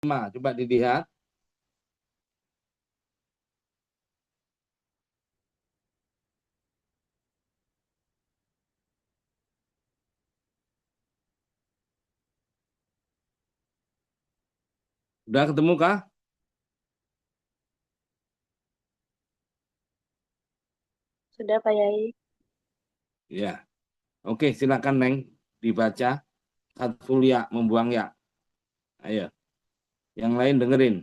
Coba dilihat. Udah ketemu kah? Sudah, Pak Yai. Ya. Oke, silakan Neng dibaca. Hatfulia membuang ya. Ayo. Yang lain dengerin.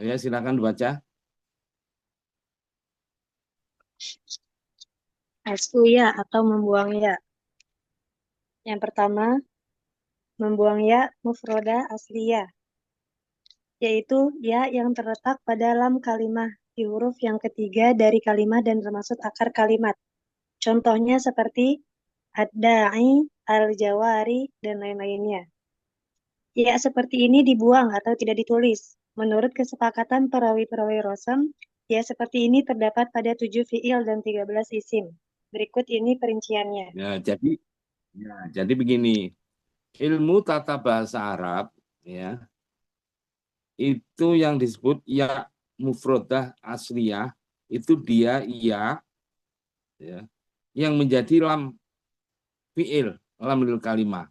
Ya, silakan dibaca. Asfuya atau membuang ya. Yang pertama, membuang ya mufroda asliyah, yaitu ya yang terletak pada lam kalimah di huruf yang ketiga dari kalimat dan termasuk akar kalimat. Contohnya seperti ad-da'i, al-jawari, dan lain-lainnya. Ya seperti ini dibuang atau tidak ditulis. Menurut kesepakatan perawi-perawi Rosem, ya seperti ini terdapat pada 7 fiil dan 13 isim. Berikut ini perinciannya. Ya, jadi begini. Ilmu tata bahasa Arab ya, itu yang disebut ya mufrodah asliyah, itu dia ya yang menjadi lam fiil, lam lil kalimah.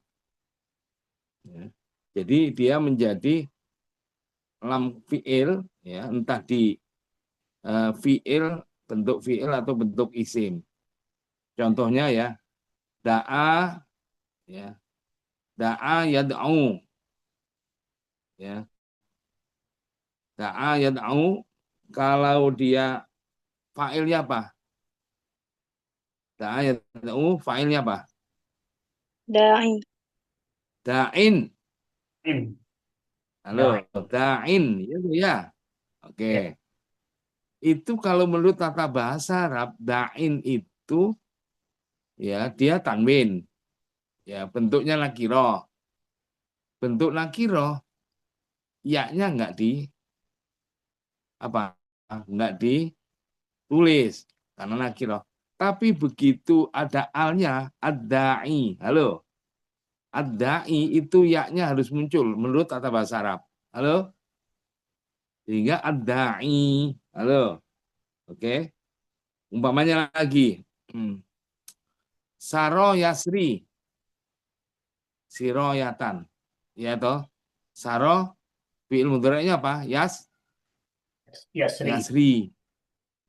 Ya. Jadi dia menjadi lam fiil ya, entah di fiil, bentuk fiil atau bentuk isim. Contohnya ya, da'a ya, da'a yad'u ya, da'a yad'u, kalau dia fa'ilnya apa? Da'a yad'u fa'ilnya apa? Da'i. Da'in. In. Halo, Nah, da'in itu ya. Oke. ya. Itu kalau menurut tata bahasa Arab, da'in itu ya dia tanwin. Ya, bentuknya nakiroh. Bentuk nakiroh, ya-nya apa? Enggak ditulis karena nakiroh. Tapi begitu ada alnya, ad-da'i. Halo, ad-da'i itu ya-nya harus muncul menurut tata bahasa Arab. Halo, sehingga ad-da'i. Halo, oke. Umpamanya lagi, Saro Yasri, Siroyatan. Ya toh, Saro, fi'il mudhari'nya apa? Ya, Sri. Yasri.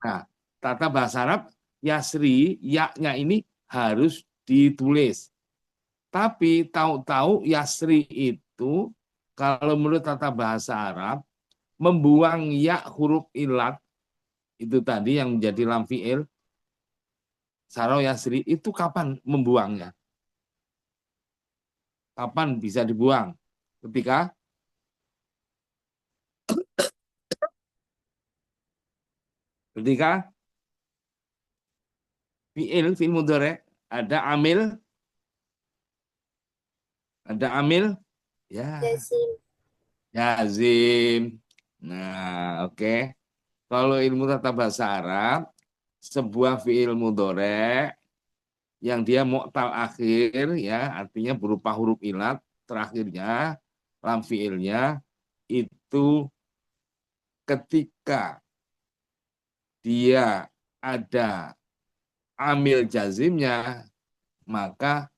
Nah, tata bahasa Arab, Yasri, ya-nya ini harus ditulis. Tapi tahu-tahu Yasri itu, kalau menurut tata bahasa Arab, membuang ya huruf ilat, itu tadi yang menjadi lam fi'il, Saro Yasri, itu kapan membuangnya? Kapan bisa dibuang? Ketika ketika fi'il mudhari ada amil ya Jazim. yazim. Nah, oke. Kalau ilmu tata bahasa Arab, sebuah fi'il mudhari yang dia mu'tal akhir ya, artinya berupa huruf ilat terakhirnya, lam fi'ilnya itu ketika dia ada amil jazimnya, maka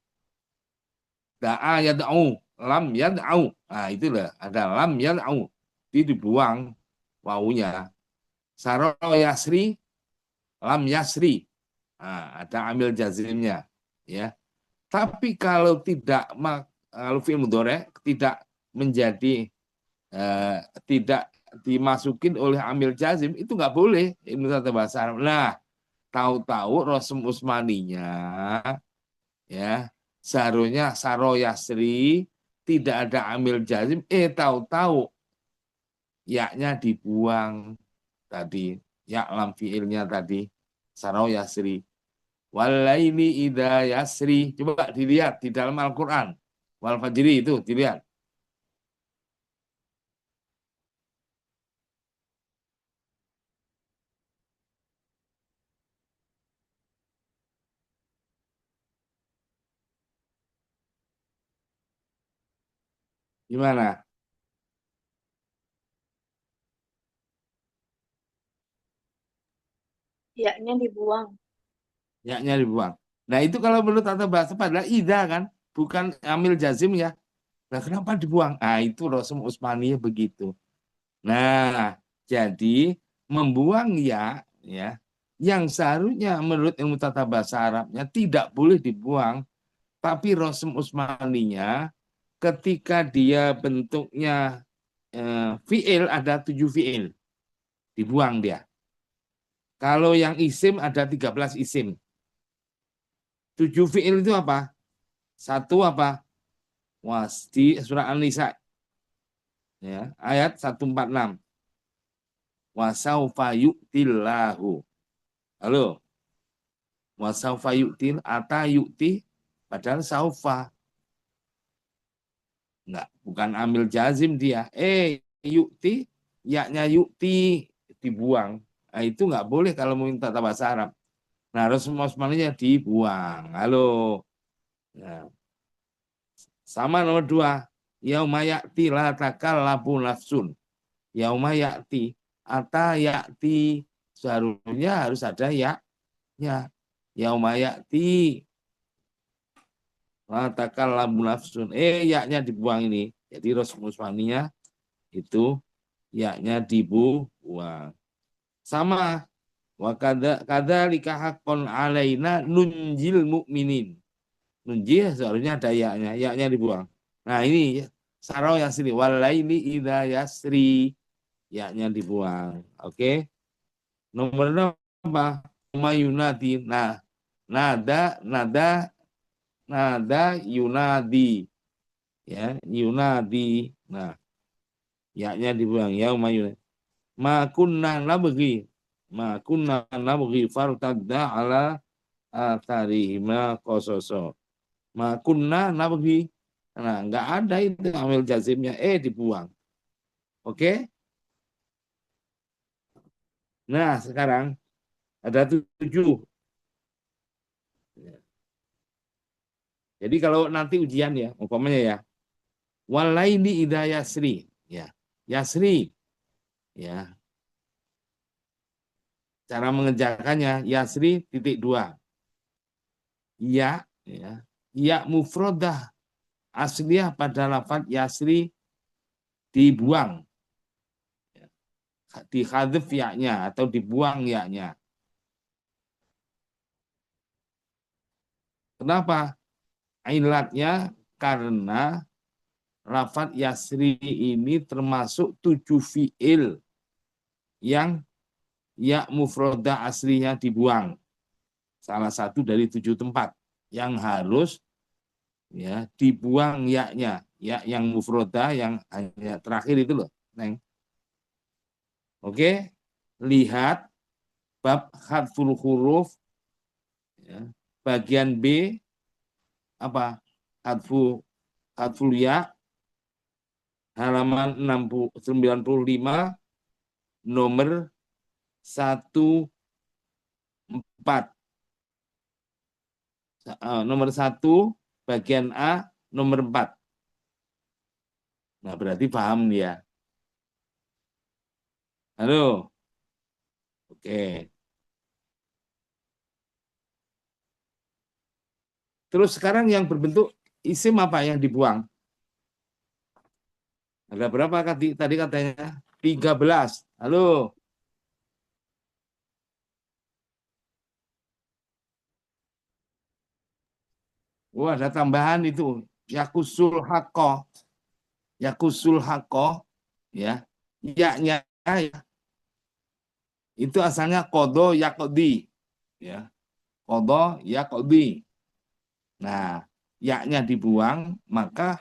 da'a yad'u, lam yad'u. Nah, itulah ada lam yad'u. Itu dibuang wawunya. Saro yasri, lam yasri. Nah, ada amil jazimnya, ya. Tapi kalau tidak, kalau fi'il mudhari tidak menjadi eh, tidak dimasukin oleh amil jazim, itu nggak boleh ilmu tata bahasa Arab. Nah, tahu-tahu Rasul Usmaninya ya seharusnya Saro Yasri tidak ada amil jazim, tahu-tahu yaknya dibuang tadi, ya lam fiilnya tadi Saro Yasri. Walaili ida yasri, coba dilihat di dalam Al-Quran. Wal fajri itu dilihat gimana. Ya-nya dibuang. Ya-nya dibuang. Nah, itu kalau menurut tata bahasa padahal ida kan, bukan amil jazim ya. Nah, kenapa dibuang? Nah, itu Rasul Utsmaniyah begitu. Nah, jadi membuang ya yang seharusnya menurut ilmu tata bahasa Arabnya tidak boleh dibuang, tapi Rasul Utsmaniyah ketika dia bentuknya fiil ada 7 fiil, dibuang dia. Kalau yang isim ada 13 isim. 7 fiil itu apa? Satu apa? Di surah An-Nisa ya, ayat 146. Wasaufa yu'tillahu. Halo. Wasaufa yu'til ata yu'ti padahal saufa. Enggak, bukan ambil jazim dia. Yu'ti, yaknya yu'ti dibuang. Nah, itu enggak boleh kalau mau minta bahasa Arab. Nah, Rasulullah dibuang. Halo. Nah, sama nomor 2. Yauma ya'ti la takallafu nafsun. Yauma ya'ti ata ya'ti seharusnya harus ada ya. Yauma ya'ti la takallafu nafsun. Ya-nya dibuang ini. Jadi Rasulullah itu ya-nya dibuang. Sama wa kadzalika haqqon alaina nunjil mukminin. Nunjil seharusnya ada ya-nya, ya-nya dibuang. Nah, ini sarau yasri walaili idza yasri, ya-nya dibuang. Oke. Nomor apa? Mayunadi. Nah, nada yunadi. Ya, yunadi. Nah, ya-nya dibuang. Ya mayunadi. Ma kunna nabghi fartadda ala atharihima qasoso. Ma kunna nabghi. Nah, enggak ada itu amil jazimnya dibuang. Oke? Nah, sekarang ada 7. Jadi kalau nanti ujian ya, umpamanya ya, walaini idza yasri, ya. Yasri, ya. Cara mengerjakannya yasri titik 2. Ya, ya mufrodah asliyah pada lafaz yasri dibuang. Dihadzif ya-nya atau dibuang ya-nya. Kenapa? Ilatnya karena lafaz yasri ini termasuk 7 fiil yang ya mufrodah aslinya dibuang. Salah satu dari 7 tempat yang harus ya dibuang ya-nya. Ya yang mufrodah yang hanya terakhir itu loh, Neng. Oke? Lihat bab hadful huruf ya. Bagian B apa? Hadful ya halaman 95 nomor 14. Nomor 1 bagian A nomor 4. Nah, berarti paham dia. Halo. Oke. Terus sekarang yang berbentuk isim apa yang dibuang? Ada berapa tadi katanya? 13. Halo. Oh, ada tambahan itu. Yakusul haqqo. Yakusul haqqo. Ya. Ya-nya ya. Itu asalnya kodo yakodi. Ya. Kodo yakodi. Nah, ya-nya dibuang, maka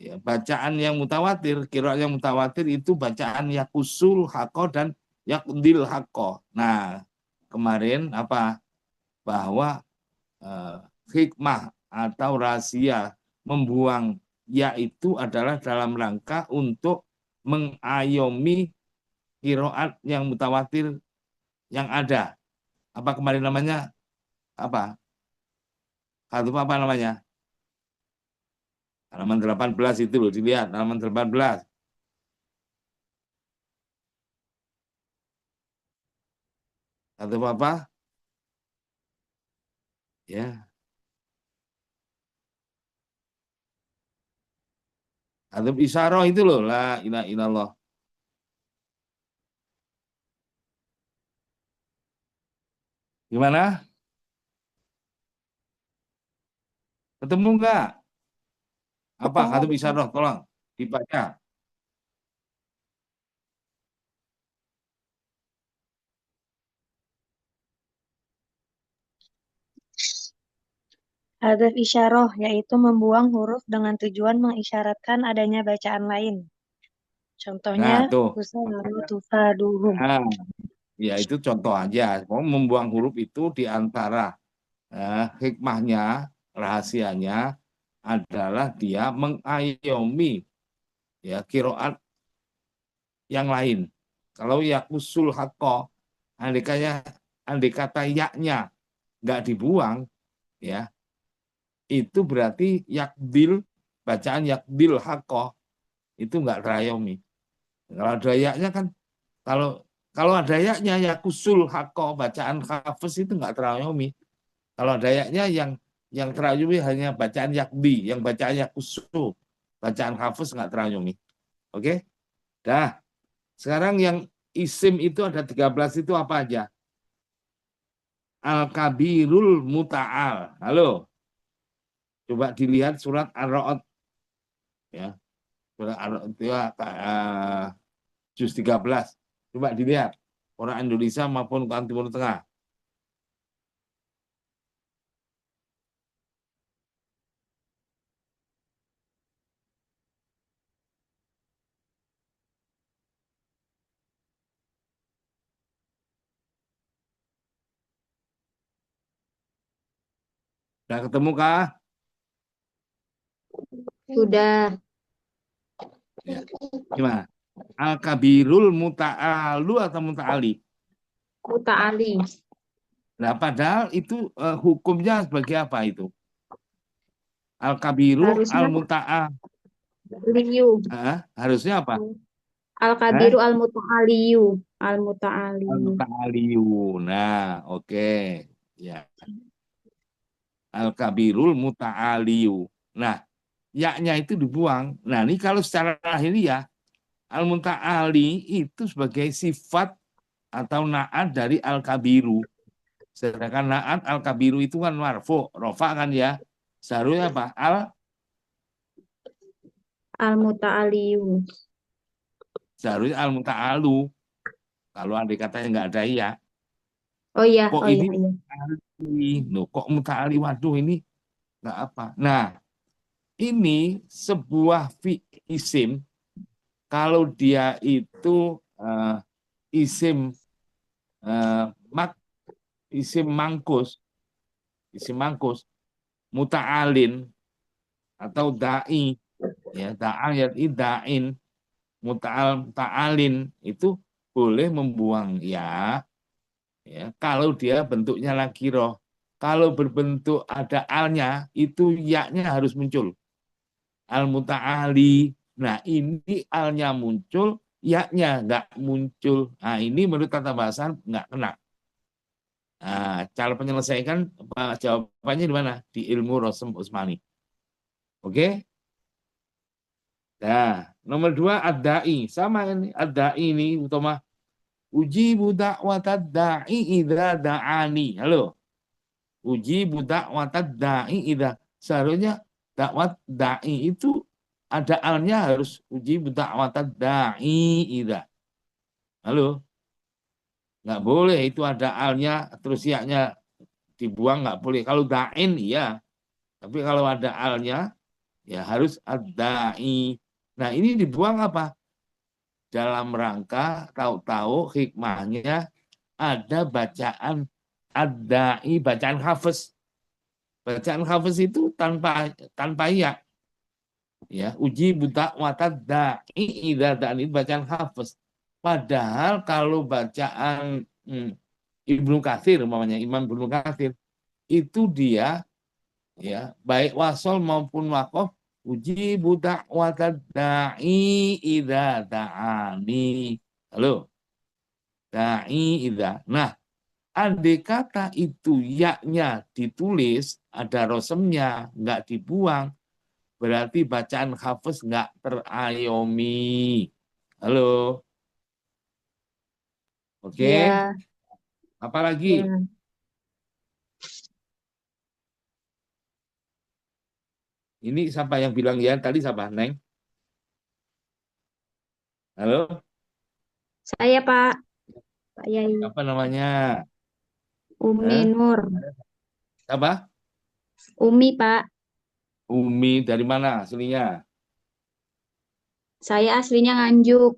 ya, bacaan yang mutawatir, qiraat yang mutawatir itu bacaan yakusul haqqo dan yakdil haqqo. Nah, kemarin apa? Bahwa hikmah atau rahasia membuang ya itu adalah dalam rangka untuk mengayomi qiraat yang mutawatir yang ada. Apa kemarin namanya? Apa? Apa namanya? Halaman 18 itu loh, dilihat halaman 18. Atau apa? Ya. Atau isyarah itu loh, la ilaha illallah. Gimana? Ketemu enggak? Apa Ketemu, kata Ustaz. isyarah? Tolong dibaca. Hadzaf isyarah, yaitu membuang huruf dengan tujuan mengisyaratkan adanya bacaan lain. Nah, Contohnya, tuh. usaharu tufaduhum. Nah, ya itu contoh aja. Pokoknya membuang huruf itu di antara hikmahnya, rahasianya adalah dia mengayomi ya kiroat yang lain. Kalau yakusul hakko, andai kata yaknya nggak dibuang, ya itu berarti yakdil, bacaan yakdil hakko itu nggak terayomi. Kalau ada yaknya kan, kalau kalau ada yaknya yakusul hakko, bacaan hafes itu nggak terayomi. Kalau ada yaknya yang terayomi hanya bacaan yakdi, yang bacaan yakusul, bacaan hafes nggak terayomi. Oke? Dah. Sekarang yang isim itu ada 13 itu apa aja? Al-Kabirul Muta'al. Halo, coba dilihat surat Ar-Ra'd ya. Surat Ar-Ra'd itu juz 13. Coba dilihat. Orang Indonesia maupun orang Timur Tengah. Sudah ketemu kah? Sudah. Ya. Gimana? Al-Kabirul Muta'alu atau Muta'ali? Muta'ali. Nah, padahal itu hukumnya sebagai apa itu? Al-Kabiru Harusnya Al-Muta'al. liyu. Harusnya apa? Al-Kabiru al-Muta'aliyu. Al-Muta'aliyu. Al-Muta'aliyu. Nah, oke. Ya. Al-Kabirul Muta'aliyu. Nah, yaknya itu dibuang. Nah, ini kalau secara lahiriah, Al-Muta'ali itu sebagai sifat atau naat dari Al-Kabiru. Sedangkan naat Al-Kabiru itu kan marfu, rofa kan ya. Seharusnya apa? Al-Muta'aliyu. Seharusnya Al-Muta'alu. Kalau andai katanya nggak ada ya. Oh iya, Kok oh iya, ini iya. Loh, kok Muta'ali? Waduh, ini nggak apa. Nah, ini sebuah isim kalau dia itu isim mak isim mangkus muta'alin atau da'i ya da'ayat ida'in ta'alin itu boleh membuang ya kalau dia bentuknya lagi roh. Kalau berbentuk ada alnya itu yaknya harus muncul. Al muta'ali. Nah, ini alnya muncul, yaknya nggak muncul. Nah, ini menurut tata bahasa nggak kena. Nah, cara penyelesaian jawabannya di mana? Di ilmu Rosem Usmani. Oke? Nah, nomor 2 ad-da'i. Sama ini, ad-da'i ini utama. Uji budak watad da'i idza da'ani. Halo. Uji budak watad da'i idza. Seharusnya dakwat da'i itu ada alnya harus uji budak watad da'i idza. Halo. Nggak boleh itu ada alnya terus yaknya dibuang nggak boleh. Kalau da'in iya. Tapi kalau ada alnya ya harus ad-da'i. Nah, ini dibuang apa? Dalam rangka tahu-tahu hikmahnya ada bacaan ad-da'i, bacaan hafiz. Bacaan hafiz itu tanpa ya uji buta watad da'i idza da'an itu bacaan hafiz. Padahal kalau bacaan Ibnu Katsir umpamanya Imam Ibnu Katsir itu dia ya baik wasol maupun wakof uji buta watad da'i idza da'ani. Halo. Da'i idza. Nah, andai kata itu ya-nya ditulis, ada rosemnya, nggak dibuang, berarti bacaan Hafiz nggak terayomi. Halo, oke? Ya, Apalagi? ya. Ini siapa yang bilang ya tadi siapa, Neng? Halo, Saya Pak, Pak Yai. apa namanya? Umi Hah? Nur. Apa? Umi Pak. Umi dari mana aslinya? Saya aslinya Nganjuk.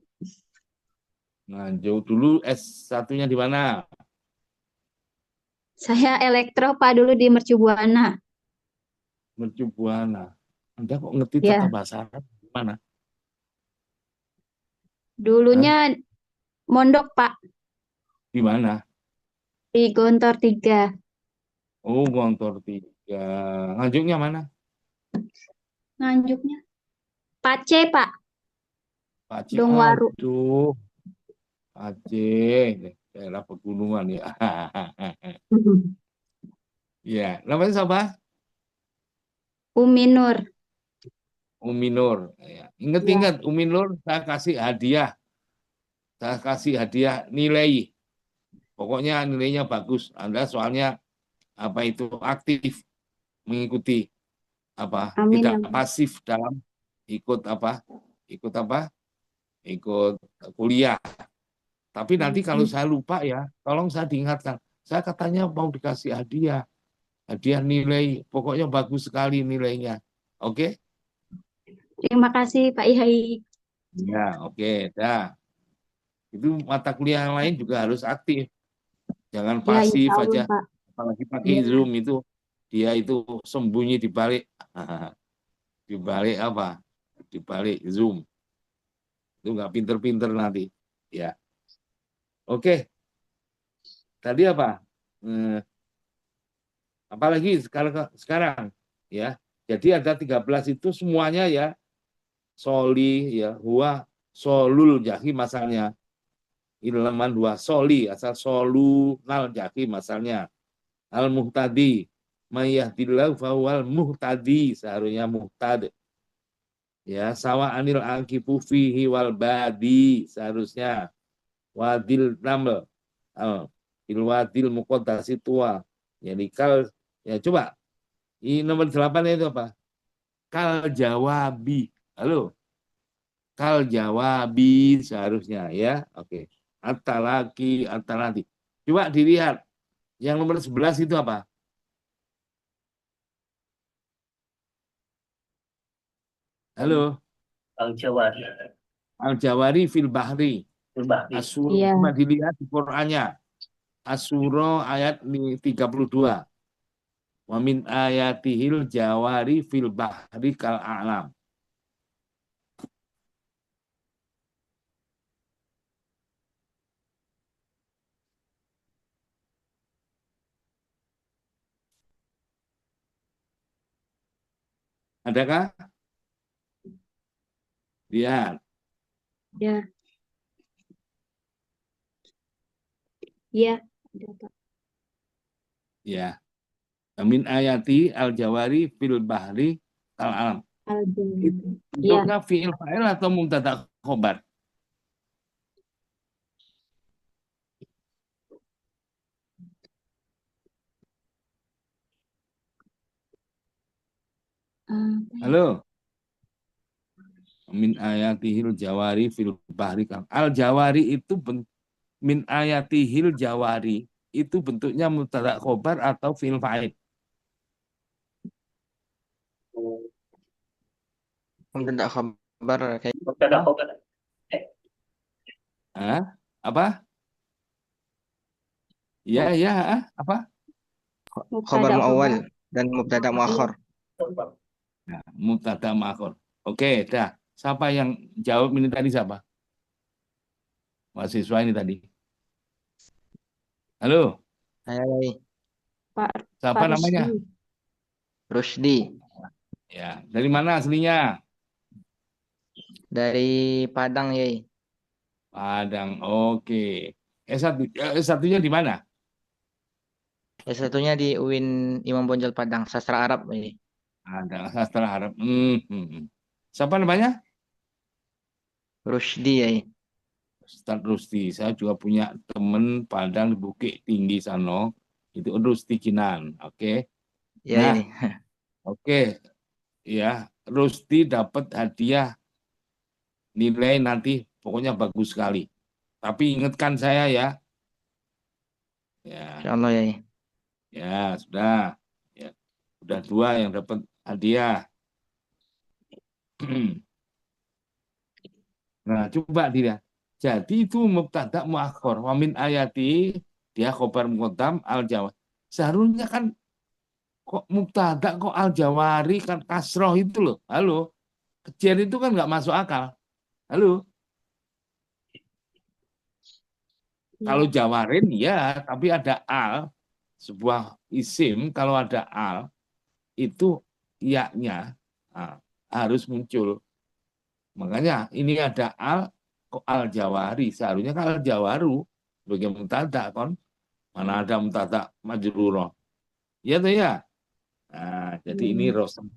Nganjuk dulu S1-nya di mana? Saya elektro Pak dulu di Mercu Buana. Mercu Buana. Anda kok ngerti tata Ya, bahasa Arab? Di mana? Hah? dulunya mondok Pak Di mana? di Gontor 3. Oh, Gontor 3. Nganjuknya mana? Nganjuknya Pace Pak, Aceh. Dongwaru. Aduh, Aceh. Daerah pegunungan ya. Ya, namanya siapa? Umi Nur. Umi Nur. Ya. Ya, Ingat-ingat, Umi Nur saya kasih hadiah. Saya kasih hadiah nilai. Pokoknya nilainya bagus. Anda soalnya apa itu aktif mengikuti apa amin ya. tidak pasif dalam ikut apa ikut apa ikut kuliah. Tapi nanti kalau Amin. saya lupa ya, tolong saya diingatkan. Saya katanya mau dikasih hadiah, hadiah nilai, pokoknya bagus sekali nilainya. Oke? Terima kasih Pak Yai. Ya, oke. Dah. Itu mata kuliah yang lain juga harus aktif. Jangan Ya, pasif insya Allah aja. Pak. Apalagi pakai Ya, Zoom itu, dia itu sembunyi di balik di balik apa? Di balik Zoom. Itu nggak pinter-pinter nanti. Ya. Oke. Tadi apa? Eh, apalagi sekarang ya. Jadi ada 13 itu semuanya ya soli ya huwa solul jahim masalnya ilaman dua soli asal solu nal jahim masalnya al muhtadi mayahdillahu fawal muhtadi seharusnya muhtad ya sawa anil angkifu fihi wal badi seharusnya wadil naml al ilwadil muqaddasi tua jadi kal ya coba ini nomor 8 itu apa kal jawabi halo kal jawabi seharusnya ya. Oke. Atalaki, atalati. Coba dilihat. Yang nomor 11 itu apa? Halo. Al-Jawari. Al-Jawari fil bahri. Al-Bahri. Asuro. iya. Coba dilihat di Qur'annya. Asuro ayat 32. Wa min ayatihil jawari fil bahri kal a'lam. Adakah? Lihat. Ya, iya. Ada Pak. Ya. Min ayati al-jawari fil bahri kal a'lam. Itu Al-Jawari. Iya. bentuknya fi'il fa'il atau mubtada khobar? Apa ya? Halo. Min ayatihil jawari fil bahri al jawari itu min ayatihil jawari itu bentuknya mubtada khobar atau fi'il fa'il. Mubtada khabar kayak Mubtada Apa? khabar. Eh, Hah? Apa? Ya, mub- ya, apa? khabar Mubtada muawwal khobar. dan mubtada Iya. muakhar. Nah, mubtada ma'khur. Oke, dah. Siapa yang jawab ini tadi siapa? Mahasiswa ini tadi. Halo, Hai, Pak siapa Pak namanya? Rusdi. Rusdi Ya, dari mana aslinya? dari Padang, Yai. Padang. Oke. S1, S1-nya di mana? S1-nya di UIN Imam Bonjol Padang, sastra Arab ini. Ada sastra Arab. Siapa namanya? Rusdi ya. Ustaz Rusdi. Saya juga punya teman Padang di Bukit Tinggi sana. Itu Rusdi Kinan. Oke. Ya Nah, ini. oke. Ya, Rusdi dapat hadiah nilai nanti pokoknya bagus sekali. Tapi ingatkan saya ya. Ya, Insya Allah ya. ya sudah. Ya, sudah 2 yang dapat hadiah. Nah, coba dilihat. Jadi itu mubtada muakhir. Wa min ayati dia khobar muqaddam al Jawa. Seharusnya kan kok mubtada kok al Jawari kan kasroh itu loh. Halo. Kecil itu kan nggak masuk akal. Halo. Kalau Jawarin ya, tapi ada al, sebuah isim kalau ada al itu ya-nya harus muncul. Makanya ini ada al kok al Jawari, seharusnya kan al Jawaru sebagai mubtada kan. Mana ada mubtada majrurah. Ya tuh ya. Nah, jadi ini rosam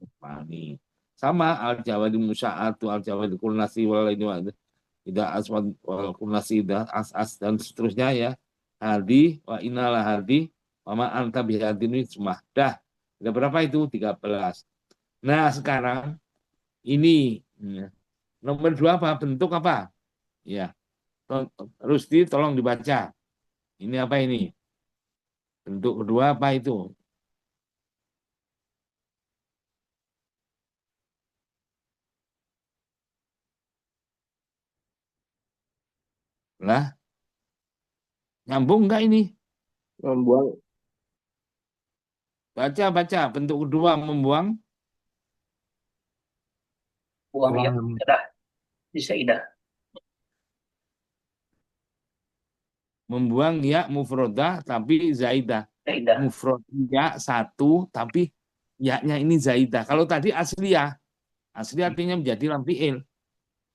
ini sama al Jawari musya'atu al Jawari kulnasi wal ini tidak aswad wal kulnasi dah as dan seterusnya ya. Hadi wa inalah hadi wa ma anta bihadin semua. Dah. Ada berapa itu? 13. Nah, sekarang ini nomor 2 apa? Bentuk apa? Ya. Rusdi tolong dibaca. Ini apa ini? Bentuk kedua apa itu? Lah, nyambung enggak ini? Membuang. Baca. Bentuk kedua membuang. Buang ya, sudah bisa idah. Membuang ya mufrodah tapi zaidah. Idah. Mufrod ya 1 tapi ya-nya ini zaidah. Kalau tadi asliyah. Asli artinya menjadi lam fi'il.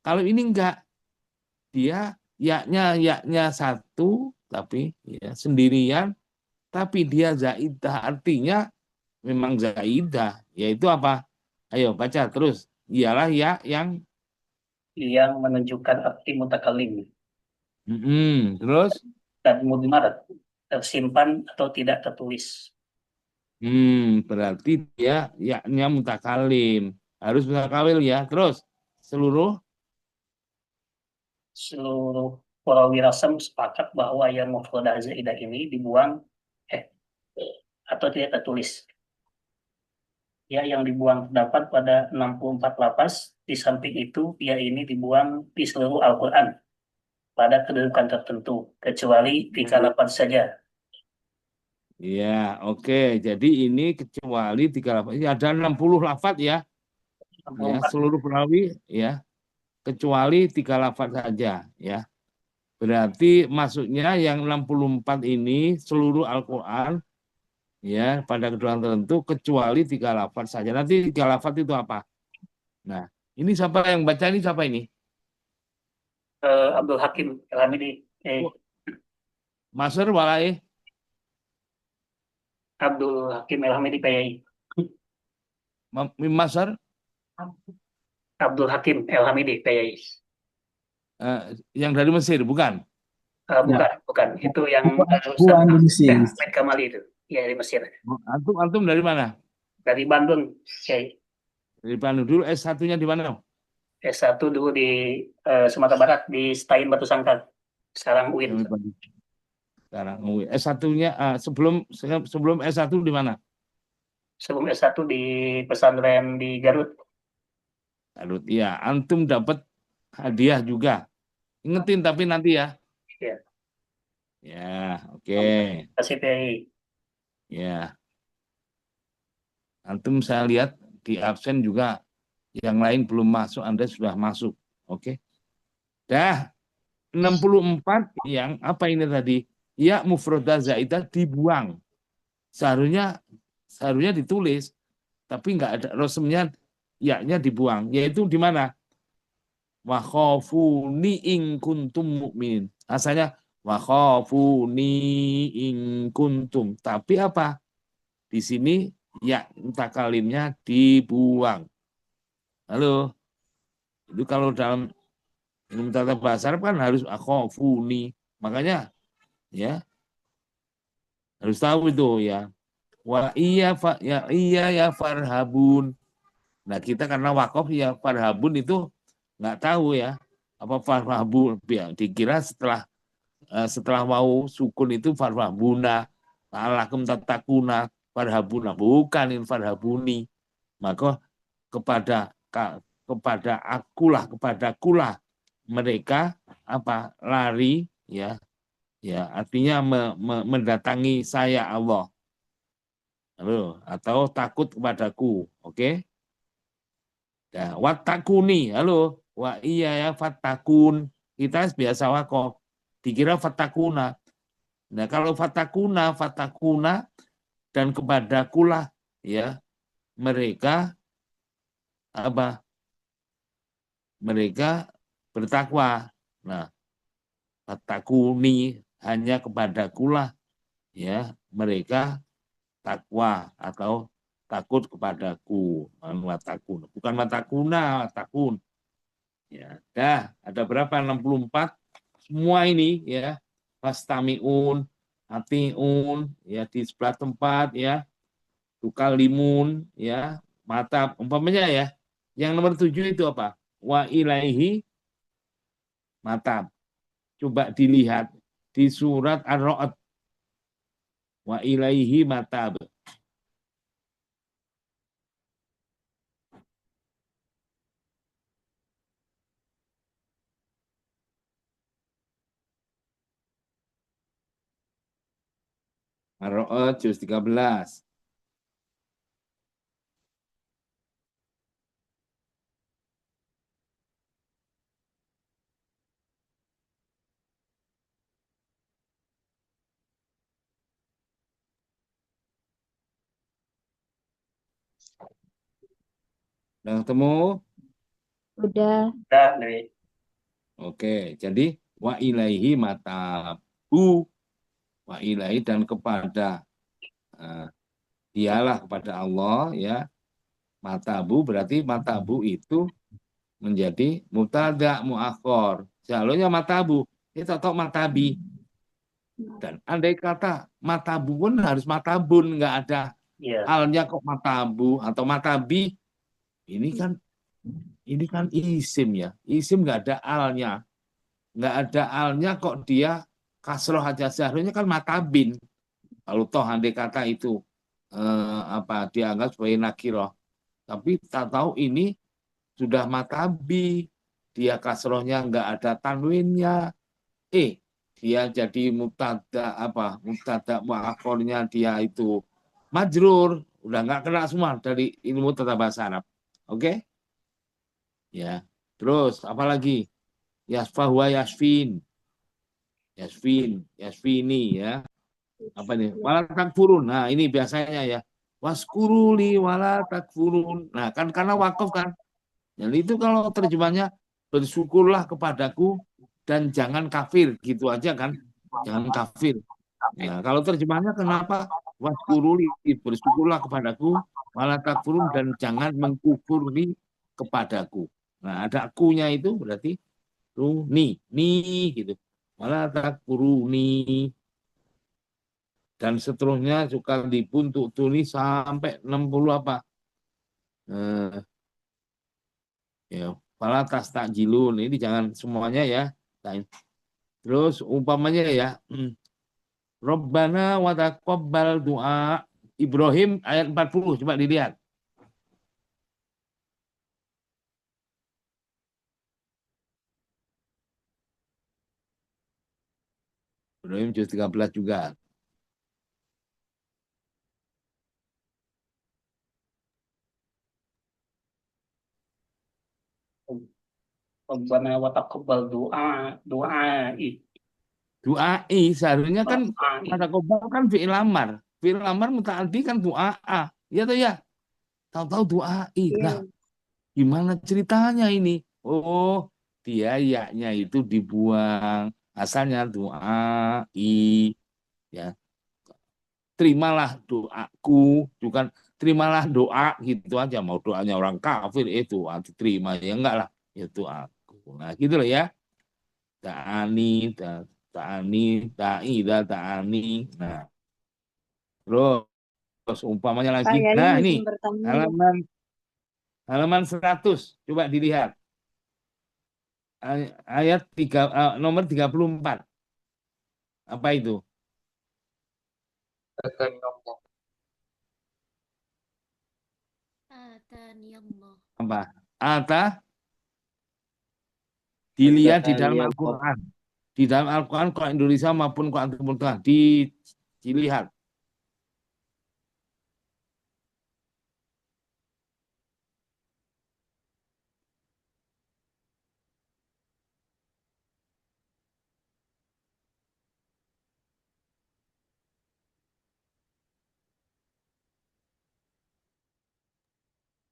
Kalau ini enggak. Dia ya-nya 1 tapi ya sendirian tapi dia zaidah artinya memang zaidah. Yaitu apa? Ayo baca terus. Ialah ya Yang menunjukkan arti mutakallim terus dan mudmar, tersimpan atau tidak tertulis. Berarti dia ya-nya mutakalim. Harus mutakawil ya. Terus seluruh Perawi rasam sepakat bahwa yang mufradah zaidah ini dibuang atau tidak tertulis. Ya, yang dibuang terdapat pada 64 lapas. Di samping itu, ya ini dibuang di seluruh Al-Quran pada kedudukan tertentu, kecuali 3 lapas saja. ya, oke. Jadi ini kecuali 3 lafaz. Ini ada 60 lafaz ya. Ya, 64. seluruh perawi ya. Kecuali 3 lafaz saja ya. Berarti maksudnya yang 64 ini seluruh Al-Qur'an ya pada kedudukan tertentu kecuali 3 lafaz saja. Nanti 3 lafaz itu apa? Nah, ini siapa yang baca ini siapa ini? Abdul Hakim Al-Hamidi. Maser walai Abdul Hakim Al-Hamidi PYI. Maser Abdul Hakim Al-Hamidi PYI. yang dari Mesir bukan? Bukan. Itu yang Bukan di Mesir. Ahmed Kamali itu. Ya, dari Mesir. Antum dari mana? Dari Bandung, PYI. Dari Bandung dulu S1-nya di mana? S1 dulu di Sumatera Barat, di Stain Batu Sangkar. Sekarang UIN. Sekarang UIN. S1-nya sebelum S1 di mana? Sebelum S1 di pesantren di Garut. Garut. Iya, antum dapat hadiah juga. Ingetin tapi nanti ya. Ya. Ya, oke. Kasih PYI. Ya. Antum saya lihat di absen juga yang lain belum masuk, Anda sudah masuk. Oke. Dah. 64 yang apa ini tadi? Ya mufrodah zaidah dibuang. Seharusnya ditulis, tapi enggak ada rosemnya, ya-nya dibuang. Yaitu di mana? Wa khafuni in kuntum mu'minin. Asalnya Wa khafuni in kuntum. Tapi apa? Di sini ya mutakalimnya dibuang. Halo. Itu kalau dalam ilmu tata bahasa Arab kan harus akhafuni. Makanya ya harus tahu itu ya. Wa iya ya farhabun. Nah, kita karena wakaf ya farhabun itu nggak tahu ya. Apa farhabun ya, dikira setelah mau sukun itu farhabuna, alakum tatakuna, farhabuna, bukan ini farhabuni. Maka kepada akulah mereka apa lari ya artinya mendatangi saya Allah. Halo, atau takut kepadaku, oke? Ya, watakuni, halo, wa iya ya fatakun. Kita biasa wakof, dikira fatakuna. Nah, kalau fatakuna dan kepadakulah ya mereka apa? Mereka bertakwa. Nah, fatakuni hanya kepadakulah ya mereka takwa atau takut kepadaku. Watakun. Bukan watakuna, watakun. Ya, ada berapa? 64. Semua ini ya, fastamiun, atiun, ya di sebelah tempat ya, tukalimun ya, mata umpamanya ya. Yang nomor 7 itu apa? Wa ilaihi mata. Coba dilihat di surat Ar-Ra'd. Wa ilaihi matab. Ar-Ra'd juz 13. Udah ketemu? Udah. Udah, dari Oke, jadi wa ilaihi matabu, wa ilaihi dan kepada dialah kepada Allah ya. Matabu berarti matabu itu menjadi mubtada muakhor. Jalurnya matabu, itu atau matabi. Dan andai kata matabu pun harus matabun, nggak ada ya, alnya kok matabu atau matabi. Ini kan isim ya. Isim nggak ada alnya. Nggak ada alnya kok dia kasroh aja, seharusnya kan matabin. Kalau toh andai kata itu dianggap sebagai nakiroh. Tapi tak tahu ini sudah matabi, dia kasrohnya nggak ada tanwinnya. Dia jadi mubtada muakhornya dia itu majrur, udah nggak kena semua dari ilmu tata bahasa Arab. Oke? Ya. Terus apa lagi? Yasfahuwa yasfini ya. Apa nih? Wala takfurun. Nah, ini biasanya ya. Waskuruli wala takfurun. Nah, kan karena wakaf kan. Jadi itu kalau terjemahnya bersyukurlah kepadaku dan jangan kafir, gitu aja kan. Jangan kafir. Nah, kalau terjemahnya kenapa? Waskuruli, bersyukurlah kepadaku, wala takfurun dan jangan mengkufuri kepadaku. Nah, ada akunya itu berarti ni gitu. Wala takfuruni. Dan seterusnya suka dibuntuk tulis sampai 60 apa? Ya, pala tas takjilun. Ini jangan semuanya ya. Terus umpamanya ya, Rabbana wa taqabbal doa Ibrahim ayat 40, coba dilihat. Ibrahim juz 13 juga. Rabbana wa taqabbal Duai seharusnya kan du'ai. kata kobal kan fi'il amar. Fi'il amar muta'addi kan doa. Ya tuh ya. Tahu-tahu duai. Nah, gimana ceritanya ini? Oh, dia yaknya itu dibuang. Asalnya doa ya. Terimalah doaku, bukan terimalah doa gitu aja. Mau doanya orang kafir itu diterima ya enggak lah, itu aku. Nah, gitu loh ya. Ta'ani, ta'ani, ta'ida, ta'ani. Nah, terus umpamanya lagi. Kayaknya Nah, musim ini pertama ya. halaman halaman 100. Coba dilihat. Ayat nomor 34. Apa itu? Atani Allah. Atani Allah. Apa? Ata dilihat di dalam Atani Allah. Al-Quran. Di dalam Al-Quran, Quran Indonesia maupun Quran Timur Tengah. Dilihat.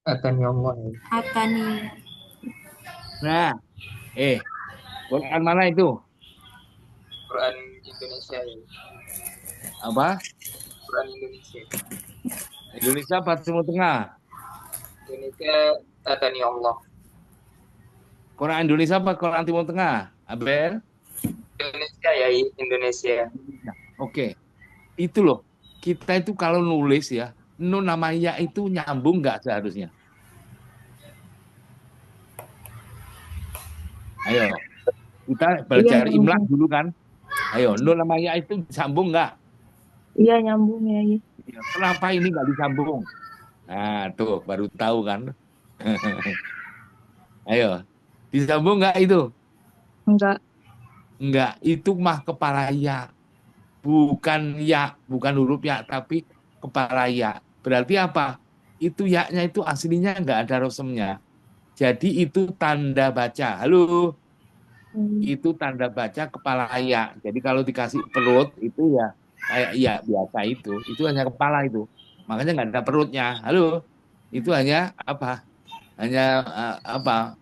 Atani Allah. Atani. Nah, Quran mana itu? Quran Indonesia ya. Apa? Quran Indonesia. Indonesia apa Timur Tengah? Indonesia Atani Allah. Quran Indonesia apa Quran Timur Tengah? Abel? Indonesia ya, Indonesia. Oke. Itu loh. Kita itu kalau nulis ya, nun nama ya itu nyambung nggak seharusnya? Ayo. Kita belajar imla dulu kan? Ayo, nun nama ya itu sambung nggak? Iya nyambung ya. Ya, kenapa ini nggak disambung? Nah, tuh baru tahu kan? Ayo, disambung nggak itu? Enggak. Enggak, itu mah kepala ya. Bukan huruf ya, tapi kepala ya. Berarti apa? Itu ya-nya itu aslinya nggak ada rosemnya. Jadi itu tanda baca. Halo, itu tanda baca kepala ya. Jadi kalau dikasih perut itu ya kayak ya biasa itu. Itu hanya kepala itu. Makanya nggak ada perutnya. Halo, itu hanya apa? Hanya apa?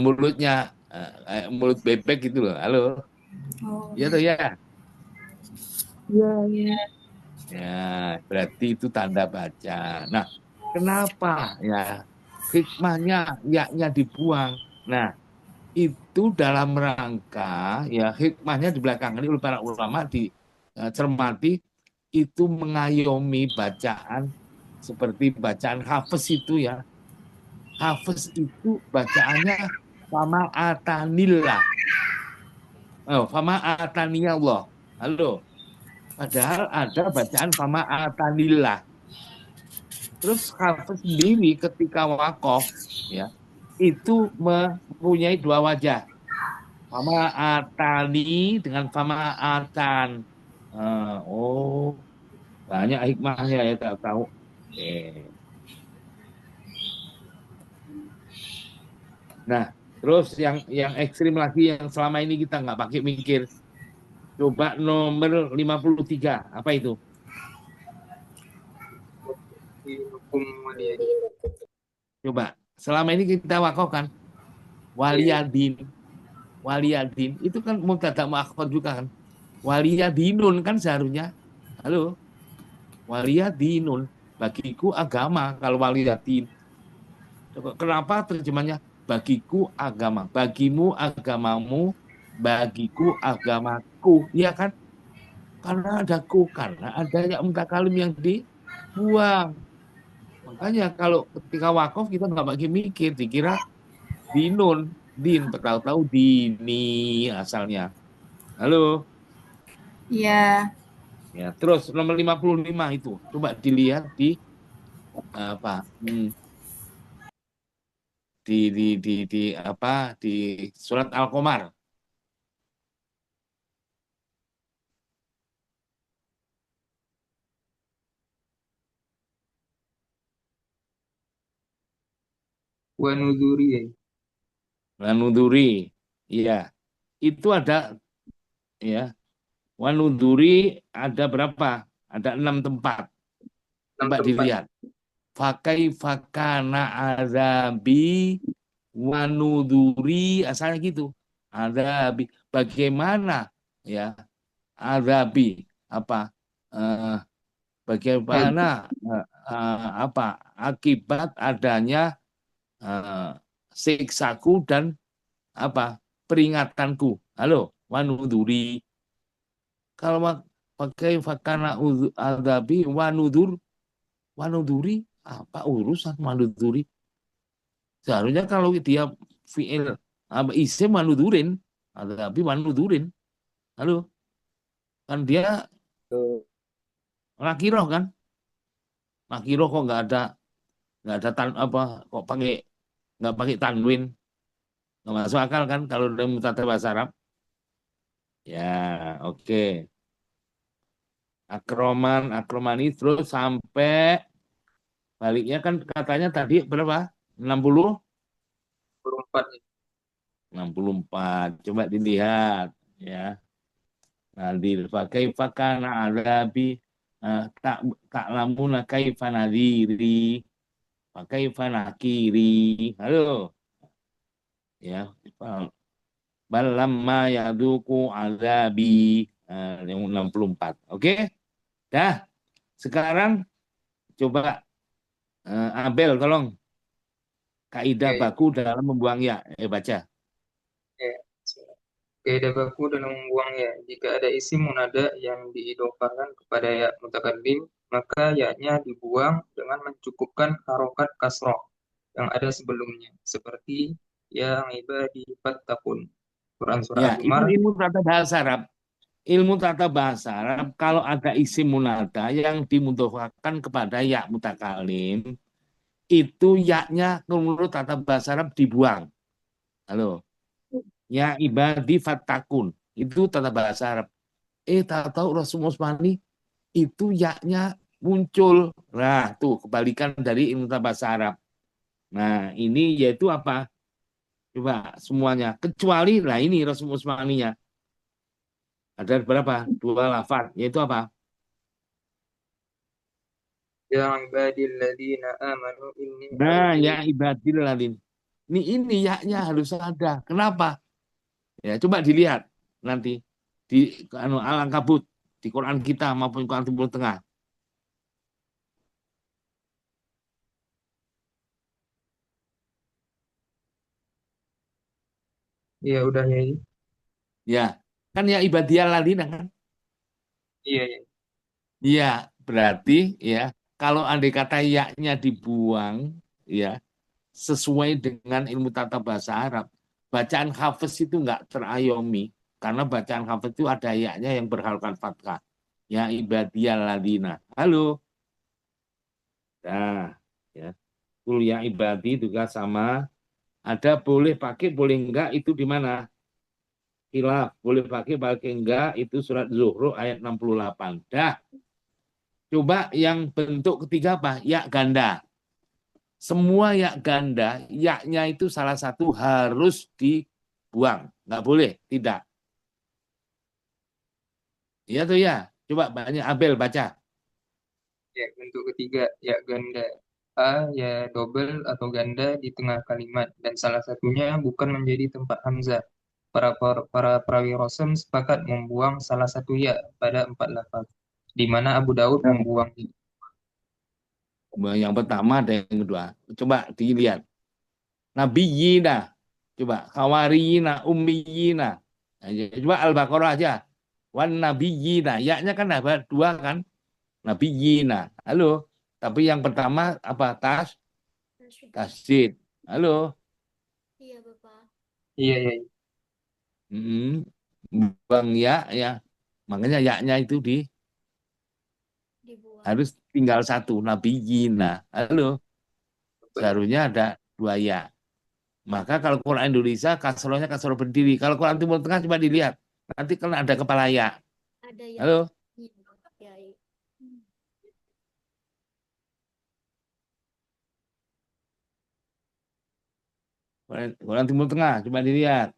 Mulutnya kayak mulut bebek gitu loh. Halo, Oh. iya tuh ya. Iya. Ya, berarti itu tanda baca. Nah, kenapa ya hikmahnya ya-nya dibuang? Nah, itu dalam rangka ya hikmahnya di belakang ini oleh para ulama dicermati itu mengayomi bacaan seperti bacaan hafes itu ya. Hafes itu bacaannya fama atanillah. Oh, fama ataniyallah. Halo. Padahal ada bacaan fama atanillah. Terus Hafiz sendiri ketika wakaf ya itu mempunyai dua wajah. Fama atani dengan fama atan. Oh, banyak hikmahnya ya tak tahu. Nah, terus yang ekstrim lagi yang selama ini kita nggak pakai mikir. Coba nomor 53. Apa itu? Hukum waliyah. Coba. Selama ini kita wakaf kan waliyadin. Waliyadin itu kan mubtada muakhar juga kan. Waliyadinun kan seharusnya. Halo. Waliyadinun. Bagiku agama kalau waliyadin. Kenapa terjemahnya bagiku agama? Bagimu agamamu, bagiku agamaku. Iya kan? Karena ada ku, karena ada ya mutakalim yang dibuang. Makanya kalau ketika wakaf kita nggak pakai mikir, dikira dinun, tahu-tahu dini asalnya. Halo. Iya. Ya, terus nomor 55 itu. Coba dilihat di apa? Di apa? Di surat Al-Qamar. Wa nuduri ya. Wanuduri. Iya. Itu ada ya. Wanuduri ada berapa? Ada 6 tempat. Coba dilihat. Fakai fakana azabi wanuduri asalnya gitu. Azabi. bagaimana ya azabi apa eh, bagaimana apa akibat adanya siksaku dan apa peringatanku. Halo, wanuduri. Kalau pakai fakana azabi wanuduri apa urusan wanuduri? Seharusnya kalau dia fiil apa isim wanudurin, azabi wanudurin. Halo, kan dia nakiroh kan? Nakiroh kok nggak ada apa kok nggak pakai tanwin, nggak masuk akal kan kalau dalam tata bahasa Arab. Ya, oke. Akromani terus sampai baliknya kan katanya tadi berapa? 60? 4 ya. 64. Coba dilihat ya. Nadir pakai fakana adabi tak tak lamuna kaifa nadiri pakai fanakiri. Halo ya. Balamma yaduku azabi yang 64. Oke? Dah. Sekarang coba Abel tolong kaidah Ya, ya. baku dalam membuang ya. Baca. Ya. Kaidah baku dalam membuang ya. Jika ada isim munada yang diidhofakan kepada ya mutakallim, maka ya-nya dibuang dengan mencukupkan harokat kasroh yang ada sebelumnya. Seperti yang ibadi fattaqun. Quran surah Ya, itu Az-Zumar. ilmu tata bahasa Arab. Ilmu tata bahasa Arab kalau ada isim munada yang dimudhofakan kepada ya mutakalim, itu ya-nya menurut tata bahasa Arab dibuang. Halo. Ya ibadi fattakun. Itu tata bahasa Arab. Tahu Rasul Utsmani itu ya-nya muncul. Nah, tuh kebalikan dari ilmu tata bahasa Arab. Nah, ini yaitu apa? Coba semuanya. Kecuali, nah ini Rasul Utsmaninya. Ada berapa? 2 lafaz. Yaitu apa? Ya ibadilladzina amanu inni Nah, atubu ya ibadil ladin. Ini ya-nya harus ada. Kenapa? Ya, coba dilihat nanti di Al-Ankabut di Quran kita maupun Quran Timur Tengah. Iya udah ya. Ya, kan ya ibadiyal ladina kan? Iya ya. Iya, berarti ya kalau andai kata ya-nya dibuang ya sesuai dengan ilmu tata bahasa Arab, bacaan hafez itu nggak terayomi karena bacaan hafez itu ada ya-nya yang berharokat fathah. Ya ibadiyal ladina. Halo. Nah, ya. Kuliah ibadi juga sama. Ada boleh pakai, boleh enggak itu di mana? Khilaf. Boleh pakai enggak itu surat Zuhru ayat 68. Dah. Coba yang bentuk ketiga apa? Ya ganda. Semua ya ganda, ya-nya itu salah satu harus dibuang. Enggak boleh, tidak. Iya tuh ya. Coba banyak Abel baca. Ya, bentuk ketiga, ya ganda. A, ya double atau ganda di tengah kalimat. Dan salah satunya bukan menjadi tempat hamzah. Para perawi Rosem sepakat membuang salah satu ya pada 4 lafaz. Di mana Abu Daud membuang Yang pertama ada yang kedua. Coba dilihat. Nabiyina. Coba khawariyina, ummiyina. Nah, coba Al-Baqarah aja. Wan nabiyina. Ya-nya kan ada 2 kan? Nabiyina. Halo. Tapi yang pertama apa? Tasjid. Halo. Iya, Bapak. iya, iya, iya. Bang ya. Makanya ya-nya itu Dibuang. harus tinggal satu. Nabiyina. Halo. Seharusnya ada 2 ya. Maka kalau Quran Indonesia kasrohnya kasroh berdiri. Kalau Quran Timur Tengah coba dilihat. Nanti kan ada kepala ya. Ada ya. Halo. Iya, ya, ya. Quran Timur Tengah coba dilihat.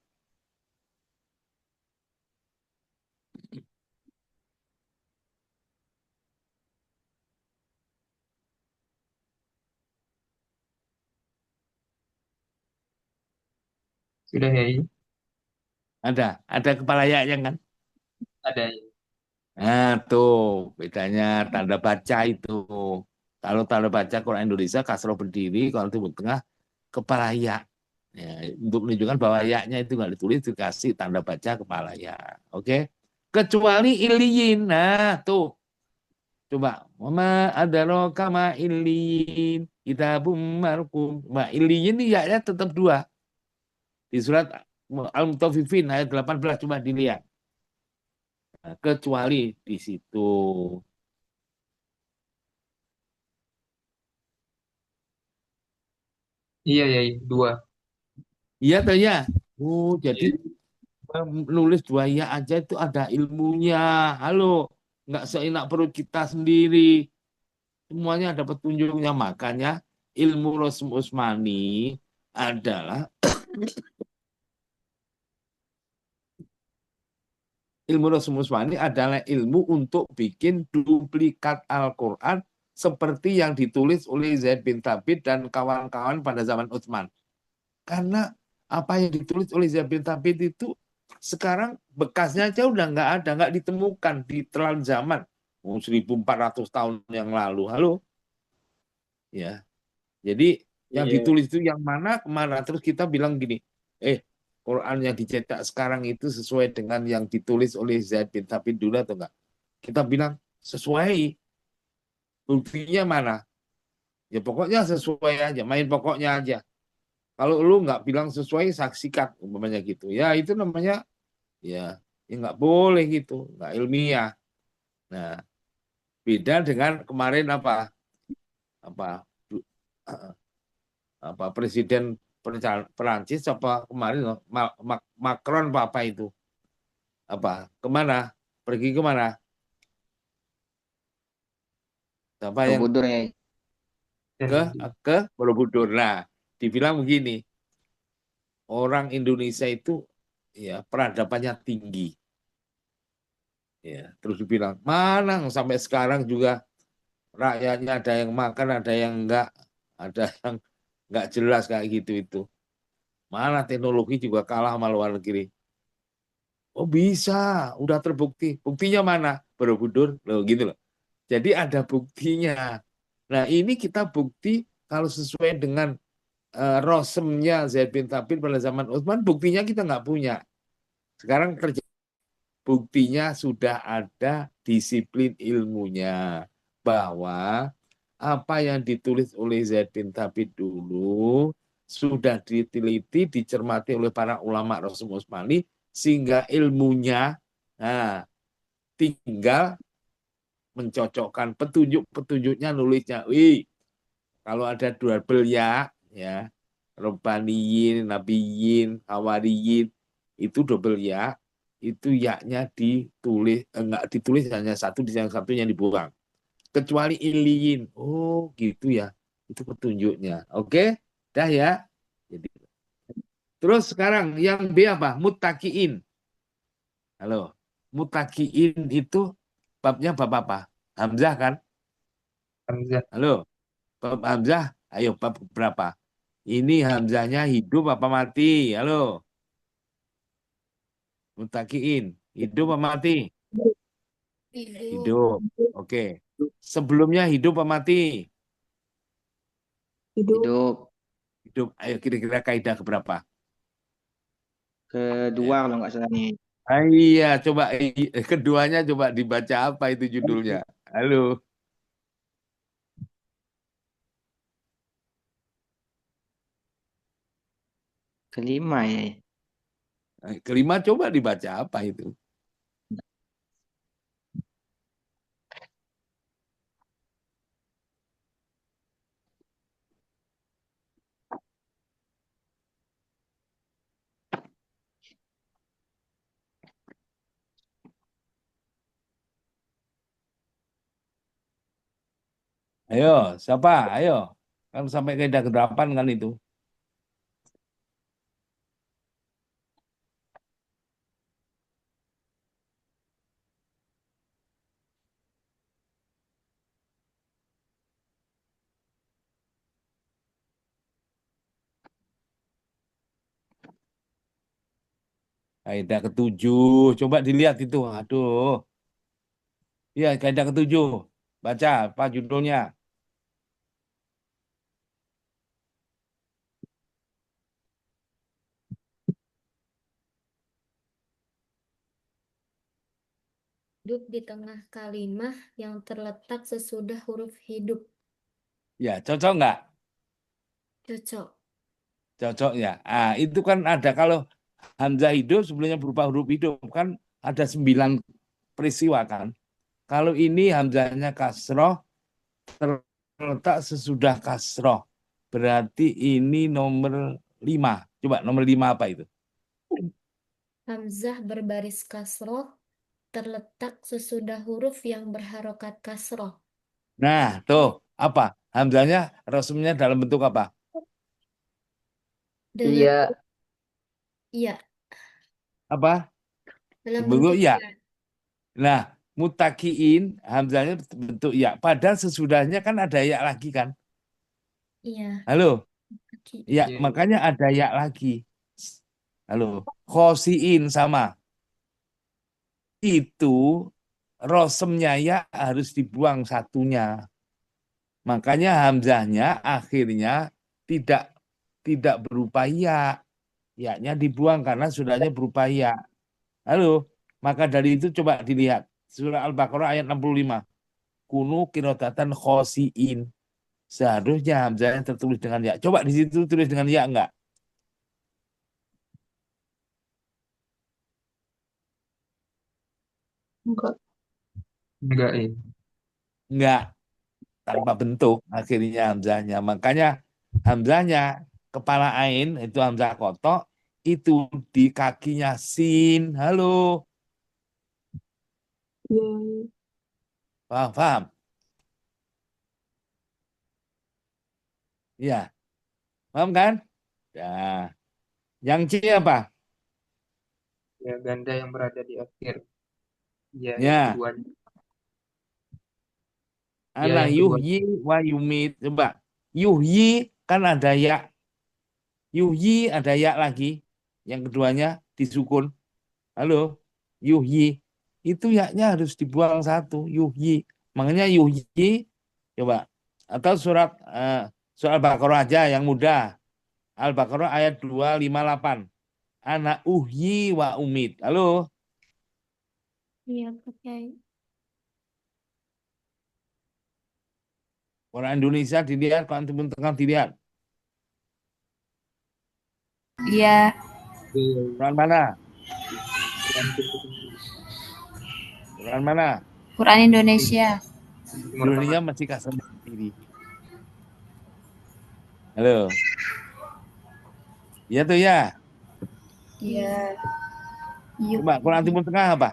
Sudah ya. Iya. Ada kepala ya-nya kan? Ada ya. Nah, tuh bedanya tanda baca itu. Kalau tanda baca Quran Indonesia kasroh berdiri, kalau Timur Tengah kepala ya. Ya, untuk menunjukkan bahwa ya-nya itu nggak ditulis, dikasih tanda baca kepala ya. Oke? Kecuali iliyin. Nah, tuh. Coba. Mama adraka ma iliyin. Kitabum markum. Ma iliyin ini ya-nya tetap dua. Di surat Al-Mutaffifin ayat 18 coba dilihat. Nah, kecuali di situ. Iya ya, dua. Iya tuh ya. Oh, jadi Iya. nulis dua ya aja itu ada ilmunya. Halo, nggak seenak perut kita sendiri. Semuanya ada petunjuknya. Makanya ilmu Rasul Utsmani adalah ilmu Rasul Utsmani adalah ilmu untuk bikin duplikat Al-Quran seperti yang ditulis oleh Zaid bin Thabit dan kawan-kawan pada zaman Utsman. Karena apa yang ditulis oleh Zaid bin Thabit itu sekarang bekasnya aja udah nggak ada, nggak ditemukan di telan zaman. 1400 tahun yang lalu. Halo, ya. Jadi yang Iya. ditulis itu yang mana kemana? Terus kita bilang gini, Quran yang dicetak sekarang itu sesuai dengan yang ditulis oleh Zaid bin Thabit dulu atau enggak? Kita bilang sesuai. Buktinya mana? Ya pokoknya sesuai aja, main pokoknya aja. Kalau lu nggak bilang sesuai, saksikan umpamanya gitu. Ya itu namanya ya nggak boleh gitu, nggak ilmiah. Nah, beda dengan kemarin apa apa presiden Perancis apa kemarin Macron apa itu apa kemana pergi kemana apa yang Borobudur ya. ke Dan ke Borobudur. Nah, dibilang begini, orang Indonesia itu ya peradabannya tinggi. Ya, terus dibilang mana sampai sekarang juga rakyatnya ada yang makan, ada yang enggak, ada yang enggak jelas kayak gitu itu. Mana teknologi juga kalah sama luar negeri. Oh bisa, udah terbukti. Buktinya mana? Borobudur, loh gitu loh. Jadi ada buktinya. Nah ini kita bukti kalau sesuai dengan rosemnya Zaid bin Thabit pada zaman Utsman, buktinya kita nggak punya. Sekarang kerja buktinya sudah ada disiplin ilmunya bahwa apa yang ditulis oleh Zaid bin Thabit dulu sudah diteliti, dicermati oleh para ulama Rasul Utsmani sehingga ilmunya nah, tinggal mencocokkan petunjuk-petunjuknya nulisnya. Wih, kalau ada dua ya, Robbaniyin, Nabiyin, Hawariyin, itu double ya, itu yaknya ditulis, enggak ditulis hanya satu, di yang satunya dibuang. Kecuali iliyin. Oh, gitu ya. Itu petunjuknya. Oke, dah ya. Jadi, terus sekarang yang B apa? Muttaqiin. Halo. Muttaqiin itu babnya bab apa? Hamzah kan? Hamzah. Halo. Bab Hamzah, ayo bab berapa? Ini Hamzahnya hidup apa mati? Halo, Mutakiin. Hidup apa mati? Hidup. Hidup. Oke. Sebelumnya hidup apa mati? Hidup. Hidup. Hidup. Ayo kira-kira kaidah keberapa? Kedua Ya. kalau nggak salah nih. Iya, coba keduanya coba dibaca apa itu judulnya? Halo. Kelima ya. Kelima coba dibaca apa itu? Ayo, siapa? Ayo. Kan sampai kaidah ke-8 kan itu. Kaidah ketujuh. Coba dilihat itu. Aduh. Iya, kaidah ketujuh. Baca apa judulnya? Hidup di tengah kalimah yang terletak sesudah huruf hidup. Ya, cocok nggak? Cocok. Cocok ya. Ah, itu kan ada kalau hamzah hidup sebelumnya berupa huruf hidup kan ada 9 peristiwa kan. Kalau ini hamzahnya kasroh terletak sesudah kasroh. Berarti ini nomor 5. Coba nomor 5 apa itu? Hamzah berbaris kasroh terletak sesudah huruf yang berharokat kasroh. Nah, tuh apa? Hamzahnya rasumnya dalam bentuk apa? Dengan Iya, iya, Apa? dalam Bentuk bentuk ya. iya. Nah, mutakiin hamzahnya bentuk ya. Padahal sesudahnya kan ada ya lagi kan? Iya, Halo? kaki. Ya, iya, makanya ada ya lagi. Halo. Khosiin sama. Itu rosemnya ya harus dibuang satunya. Makanya hamzahnya akhirnya tidak tidak berupa ya. Ya-nya dibuang karena sudahnya berupa ya. Halo. Maka dari itu coba dilihat surah Al-Baqarah ayat 65. Kunu kirotatan khosiin. Seharusnya hamzahnya tertulis dengan ya. Coba di situ tulis dengan ya enggak? Enggak. enggak ya. Enggak, tanpa bentuk akhirnya hamzahnya. Makanya hamzahnya kepala ain itu hamzah kotok itu di kakinya sin. Halo, Iya, paham, paham? Iya, paham kan? Ya, yang C apa? Ya, ganda yang berada di akhir. Ya, yang Ya, keduanya. Ya, ana yang kedua. yuhyi wa yumit. Coba, yuhyi kan ada ya, yuhyi ada ya lagi. Yang keduanya disukun. Halo, yuhyi. Itu yaknya harus dibuang satu, yuhyi. Makanya yuhyi, coba. Atau surat Al-Baqarah aja yang mudah. Al-Baqarah ayat 258. Anak uhyi wa umid. Halo, Iya, pakai. orang Indonesia dilihat, kalau Timur Tengah dilihat. Iya, Ya, Quran mana? yang kedua. Quran mana? Quran Indonesia. Timur Indonesia Tengah. masih kasar sendiri. Halo, iya tuh ya. Iya. Yuk. Coba Quran Timur Tengah apa?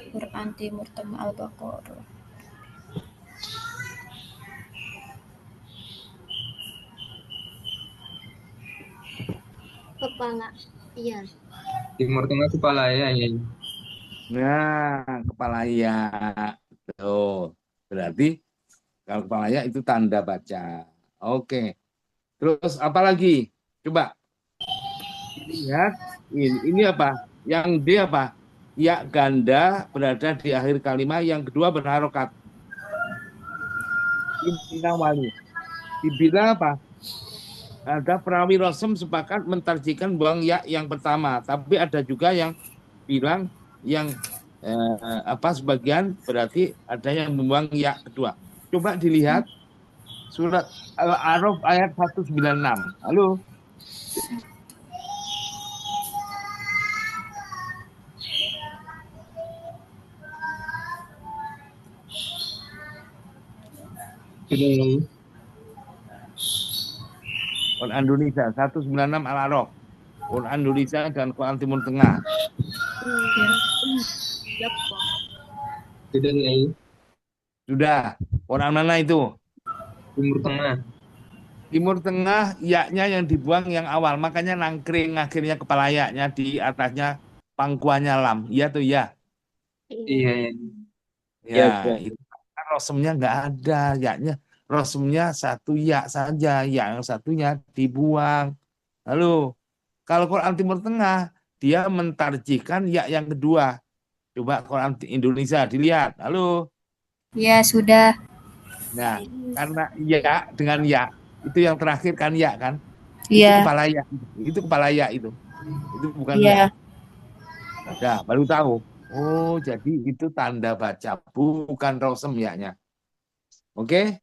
Quran Timur Tengah Al-Baqarah. Kepala. Iya. Timur Tengah kepala ya. Nah, kepala ya. Tuh. Berarti kalau kepala ya itu tanda baca. Oke. Terus apa lagi? Coba lihat. Ini apa? Yang D apa? Ya ganda berada di akhir kalimat. Yang kedua berharokat. Ini wali. Dibilang apa? Ada perawi Rosem sepakat mentarjikan buang ya yang pertama. Tapi ada juga yang bilang yang sebagian berarti ada yang membuang ya kedua. Coba dilihat surat Al-A'raf ayat 196. Halo. Ini Quran Indonesia 196 Al-A'raf. Quran Indonesia dan Quran Timur Tengah. Yap, Pak. sudah ya. Sudah. Quran mana itu? Timur Tengah. Timur Tengah yaknya yang dibuang yang awal. Makanya nangkring akhirnya kepala yaknya di atasnya pangkuannya lam. Iya tuh ya. Iya, ya. Ya, itu kan rosemnya nggak ada, yaknya rosmnya satu ya saja, yang satunya dibuang. Lalu kalau Quran Timur Tengah dia mentarjihkan ya yang kedua. Coba Quran Indonesia dilihat. Halo. Ya, sudah. Nah, karena ya dengan ya itu yang terakhir kan ya kan? Itu Iya, kepala ya. Itu kepala ya itu. Itu bukan ya. iya. Nah, baru tahu. Oh, jadi itu tanda baca, bukan rosem ya-nya. Oke?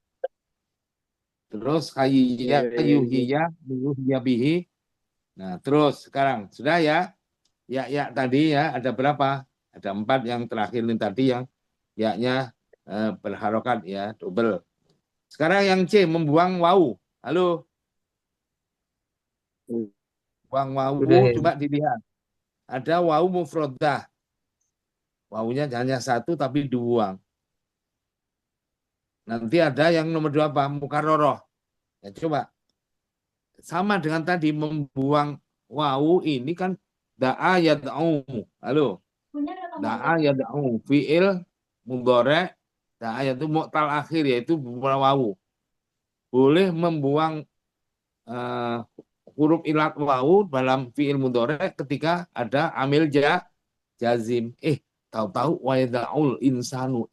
Terus hayya yuhyiya yuhyiya bihi. Nah, terus sekarang sudah ya? Ya tadi ya ada berapa? Ada 4 yang terakhir ini tadi yang ya-nya berharokat ya, double. Sekarang yang C membuang wau. Halo, buang wau Sudah ya. coba dilihat. Ada wau mufrodah. Waunya hanya satu tapi dibuang. Nanti ada yang nomor 2 apa? Mukaroroh. Ya, coba. Sama dengan tadi membuang wau ini kan da'a yad'u. Halo. Da'a yad'u fi'il mudhari' da'a itu mu'tal akhir yaitu wau. Boleh membuang huruf ilat wau dalam fi'il mudhari' ketika ada amil jazim. Tahu-tahu wa yad'ul insanu.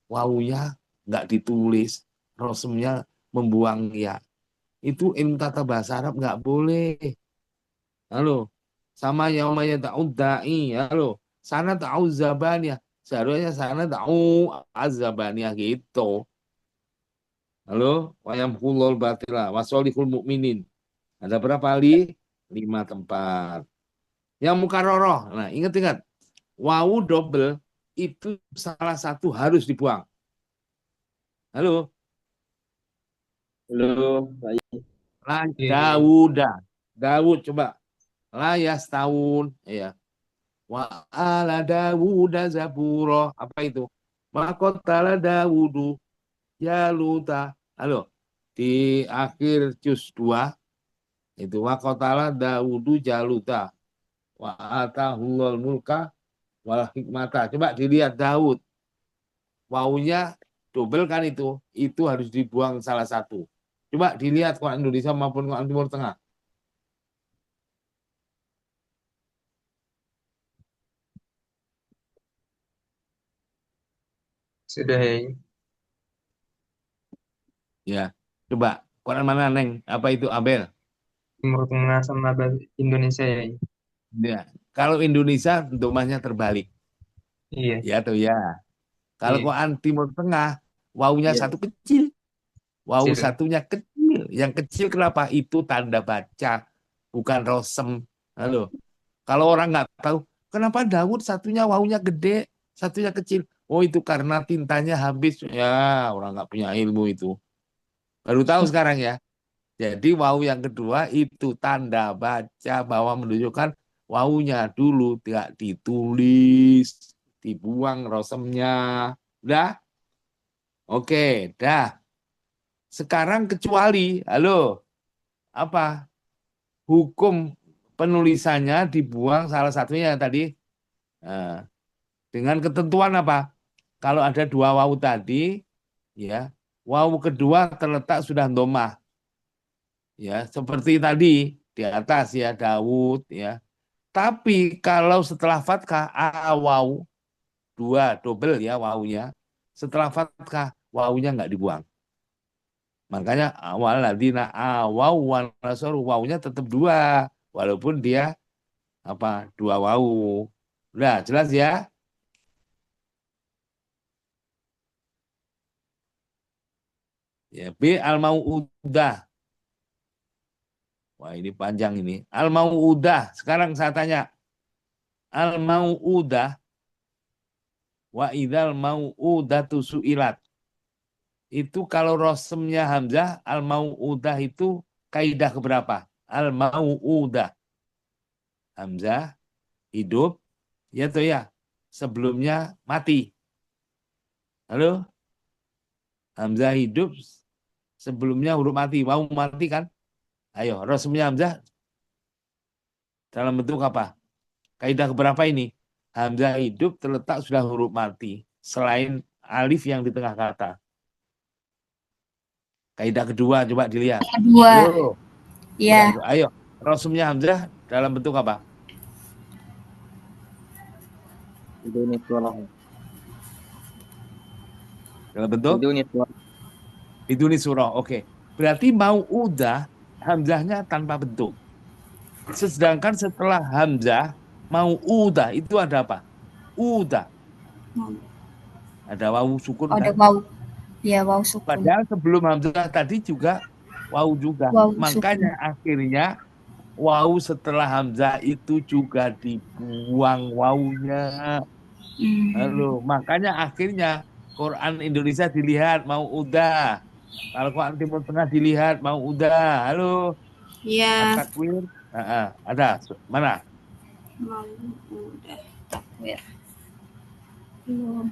Waunya nggak ditulis, rosmnya membuang ya. Itu ilmu tata bahasa Arab nggak boleh. Halo, sama yauma yad'ud da'i. Halo, sana ta'u zabaniyah. Seharusnya sana ta'u azabaniyah gitu. Halo, wayamhulul batila wasolihul mu'minin. Ada berapa kali? 5 tempat. Yang mukaroroh. Nah, ingat-ingat. Wawu double itu salah satu harus dibuang. Halo. Halo, baik. Dawuda. Dawud coba. Layas tahun. Ya. Wa ala Dawuda zaburo. Apa itu? Makotala Dawudu. Jaluta. Halo. Di akhir juz 2 itu wakotala Dawudu Jaluta. Wa atahulul mulka wal hikmata. Coba dilihat Daud. Waunya double kan itu. Itu harus dibuang salah satu. Coba dilihat Quran Indonesia maupun Quran Timur Tengah. Sudah ya. Ya. Coba Quran mana Neng? Apa itu Abel? Timur Tengah sama Indonesia ya. Ya. Kalau Indonesia domahnya terbalik. Iya. Ya tuh ya. Kalau Iya. Quran Timur Tengah, waunya Iya. satu kecil. Wau Kecil. satunya kecil. Yang kecil kenapa? Itu tanda baca, bukan rosem. Halo. Kalau orang nggak tahu, kenapa Daud satunya waunya gede, satunya kecil? Oh itu karena tintanya habis. Ya orang nggak punya ilmu itu. Baru tahu sekarang ya. Jadi wau yang kedua itu tanda baca bahwa menunjukkan waunya dulu tidak ditulis, dibuang rosemnya. Udah? Oke, dah. Sekarang kecuali, halo, apa? Hukum penulisannya dibuang salah satunya tadi. Nah, dengan ketentuan apa? Kalau ada 2 wawu tadi, ya, wawu kedua terletak sudah domah. Ya, seperti tadi di atas ya Daud ya. Tapi kalau setelah fathah wawu 2 double ya wawunya. Setelah fathah wawunya nggak dibuang. Makanya awal ladina waw wal nasaru wawunya tetap 2 walaupun dia apa 2 wawu. Udah jelas ya? Ya B al-mau'udah. Wah, ini panjang ini. Al-mau'udah. Sekarang saya tanya. Al-mau'udah wa idzal mau'udatu su'ilat. Itu kalau rosemnya hamzah al-mau'udah itu kaidah keberapa? Al-mau'udah. Hamzah hidup ya tuh ya. Sebelumnya mati. Halo? Hamzah hidup sebelumnya huruf mati. Mau mati kan? Ayo, rosemnya hamzah dalam bentuk apa? Kaidah keberapa ini? Hamzah hidup terletak sudah huruf mati. Selain alif yang di tengah kata. Kaidah kedua coba dilihat. Kedua. Ayo. Ya. Ayo. Rasumnya hamzah dalam bentuk apa? Dalam bentuk? Biduni surah. Oke. Berarti mau udah hamzahnya tanpa bentuk. Sedangkan setelah hamzah mau udah itu ada apa? Udah. Ada wawu sukun Oh, ada kan? wawu. Ya, wawu sukun. Padahal sebelum hamzah tadi juga wawu juga. Wawu Makanya akhirnya wawu setelah hamzah itu juga dibuang wawunya. Halo, makanya akhirnya Quran Indonesia dilihat mau udah. Kalau Quran Timur Tengah dilihat mau udah. Halo. Iya. At-takwir. Ada. Mana? Mau udah takwir. Belum.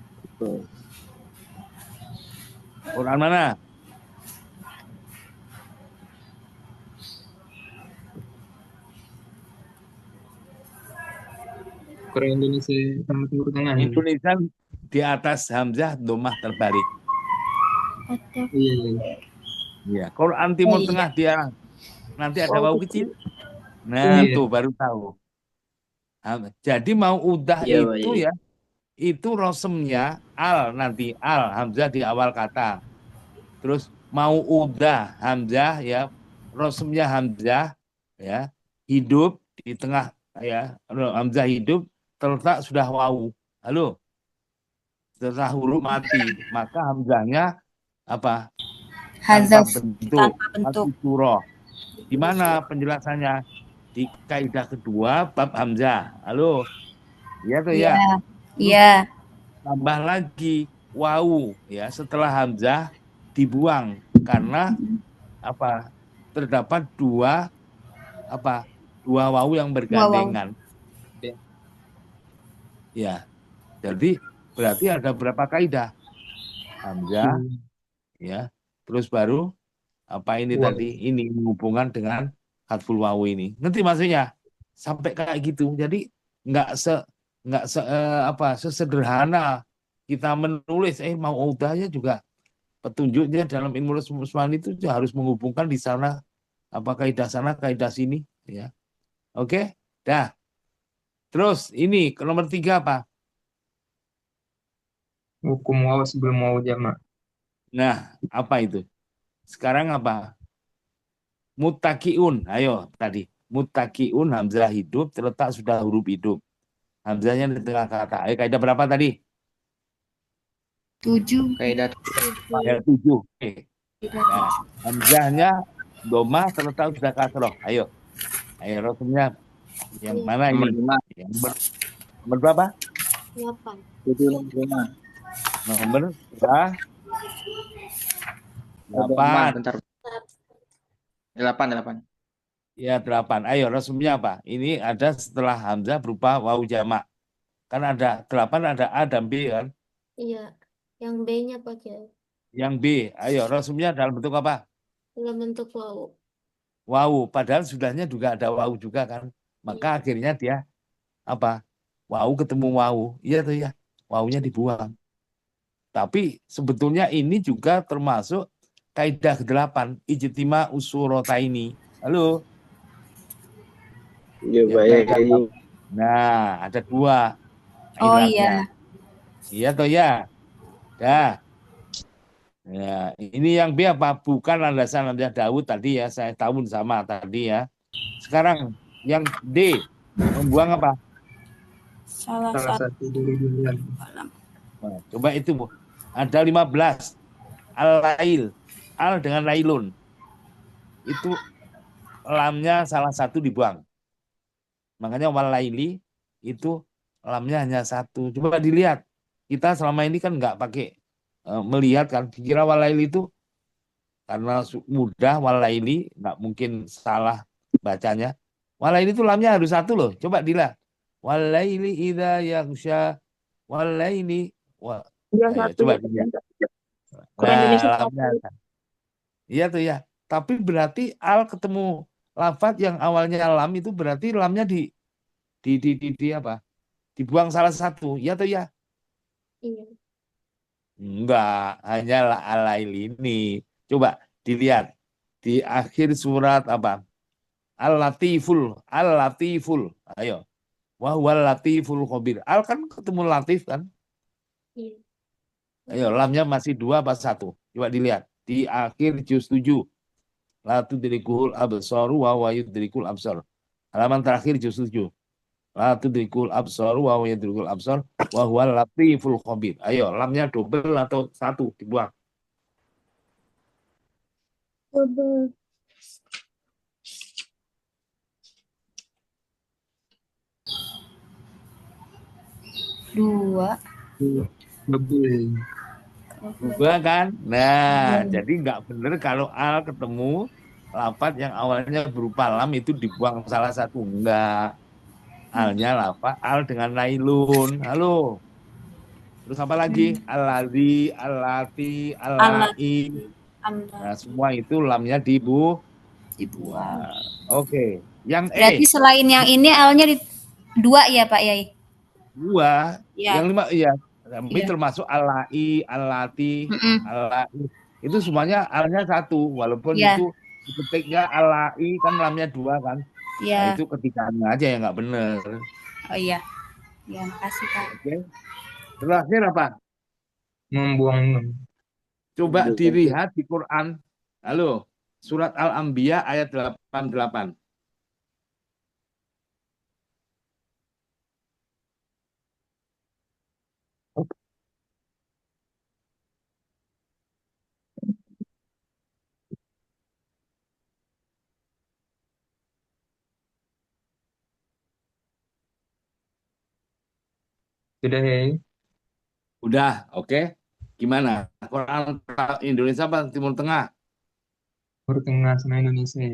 Quran mana? Korea Indonesia sama Timur Tengah ini. Indonesia di atas hamzah domah terbalik. Iya. Ya, Quran Timur Oh, iya. Tengah dia nanti ada Wawu wawu kecil. Nah, Iya. tuh baru tahu. Jadi mau udah Iya, Pak, itu iya. ya, itu rosemnya al nanti al hamzah di awal kata. Terus mau udah hamzah ya, rosemnya hamzah ya, hidup di tengah ya, hamzah hidup terletak sudah wawu. Halo. Setelah huruf mati, maka hamzahnya apa? Tanpa Hazaf bentuk, tanpa bentuk. mati surah. Di mana penjelasannya? Di kaidah kedua bab hamzah. Halo. Iya tuh Iya. ya. Iya. Tambah lagi wawu ya, setelah hamzah dibuang karena apa? Terdapat dua wawu yang bergandengan. Iya. Ya. Jadi berarti ada berapa kaidah? Hamzah ya. Terus baru apa ini Wawu. tadi? Ini hubungan dengan hatful wawu ini. Nanti maksudnya sampai kayak gitu. Jadi nggak sesederhana kita menulis mau udahnya juga petunjuknya dalam ilmu Usman itu harus menghubungkan di sana apa kaidah sana kaidah sini ya. Oke, dah. Terus ini ke nomor 3 apa? Hukum wawu sebelum wawu jamak. Nah, apa itu? Sekarang apa? Muttaqiun. Ayo tadi. Muttaqiun hamzah hidup terletak sudah huruf hidup. Hamzahnya di tengah kata. Ayo kaidah berapa tadi? 7. Kaidah Ya 7. Oke. Nah, hamzahnya domah terletak sudah kasroh. Ayo. Ayo rosemnya yang mana nomor ini? 5. Yang nomor berapa? 8. 765. Nomor berapa? 8. Bentar. 8. Ya 8. Ayo rosemnya apa? Ini ada setelah hamzah berupa wawu jamak. Kan ada 8 ada A dan B kan? Iya. Yang B-nya pakai Yang B. Ayo rosemnya dalam bentuk apa? dalam bentuk wawu. Wawu. Padahal sudahnya juga ada wawu juga kan? Maka akhirnya dia apa? Wawu ketemu wawu. Iya tuh ya. Wawunya dibuang. Tapi sebetulnya ini juga termasuk kaidah ke-8 ijtima usurotaini. Halo. Iya, Ya, baik. nah, ada 2. Oh ilatnya. iya. Iya toh ya. Dah. Ya, ini yang B apa? Bukan landasan Nabi Daud tadi ya. Saya tahu sama tadi ya. Sekarang yang D membuang apa? Salah Salah satu. satu dari dua. Nah, coba itu Bu. Ada 15. Al-lail. Al dengan lailun. Itu lamnya salah satu dibuang. Makanya walaili itu lamnya hanya 1. Coba dilihat. Kita selama ini kan nggak pakai melihat kan. Dikira walaili itu karena mudah walaili nggak mungkin salah bacanya. Walaili itu lamnya harus 1 loh. Coba dilihat. Walaili idza yaghsha walaili. Iya, 1 Coba ya. dilihat. Quran Indonesia Lamnya 1. iya tuh ya. Tapi berarti al ketemu lafadz yang awalnya lam itu berarti lamnya di apa? Dibuang salah satu. Iya tuh ya. Iya. Enggak, hanya alail ini. Coba Dilihat di akhir surat apa? Al-Latiful. Ayo. Wahwal latiful khabir. Al kan ketemu latif kan? Iya. Ayo, lamnya masih 2 apa 1? Coba dilihat. Di akhir juz 7. La tudrikul absaru wa huwa yudrikul absar. Halaman terakhir juz 7. La tudrikul absaru wa huwa yudrikul absar wa huwal latiful khabir. Ayo, lamnya double atau 1 dibuang. Double. Dua. Double. Dua kan? Nah, jadi nggak benar kalau al ketemu lafaz yang awalnya berupa lam itu dibuang salah satu. Enggak. Alnya lafaz al dengan nailun. Halo. Terus apa lagi? Alladzi, allati, Alat. allai. Nah, semua itu lamnya dibuang. Oke. Yang Berarti selain yang ini L-nya dua ya Pak Yai? 2. Ya. Yang 5 iya. Ini Iya. termasuk alai, allati, allai. Itu semuanya alnya 1 walaupun Iya. itu ketiknya alai kan lamnya 2 kan. Nah, Iya. itu ketikanya aja yang nggak benar. Oh iya. Ya, makasih Pak. Oke. Terakhir apa? Membuang nun. Coba dilihat di Quran. Halo, surat Al-Anbiya ayat 88. Sudah ya? Udah, oke. Gimana? Quran Indonesia apa Timur Tengah? Timur Tengah sama Indonesia.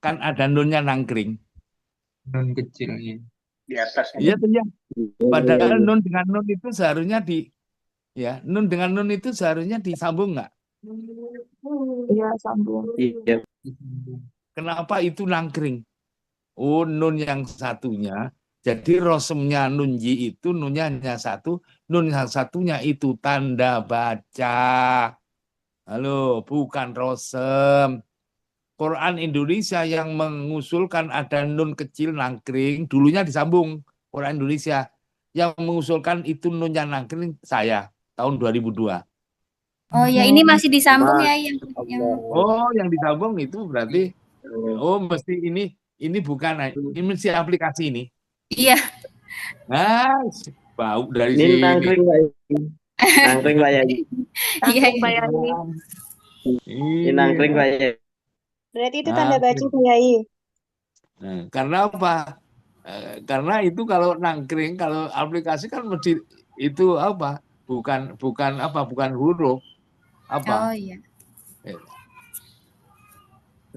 Kan ada nunnya nangkring. Nun kecil ya. Di atas Iya tuh ya. Padahal nun dengan nun itu seharusnya nun dengan nun itu seharusnya disambung nggak? Iya, sambung. Iya. Kenapa itu nangkring? Oh, nun yang satunya. Jadi rosemnya nun yi itu nunnya hanya 1, nun yang satunya itu tanda baca. Halo, bukan rosem. Quran Indonesia yang mengusulkan ada nun kecil nangkring, dulunya disambung Quran Indonesia. Yang mengusulkan itu nunnya nangkring saya tahun 2002. Oh ya, ini masih disambung ya yang Oh, yang disambung itu berarti mesti ini bukan ini mesti aplikasi ini. Iya. Nah, bau dari Ini sini. nangkring Pak Yai. Nangkring Pak Yai. Iya. Pak Yai. Ini nangkring Pak Yai. Berarti itu tanda baca Pak Yai. Nah, karena apa? Karena itu kalau nangkring, kalau aplikasi kan mesti itu apa? Bukan huruf. Apa? Oh iya.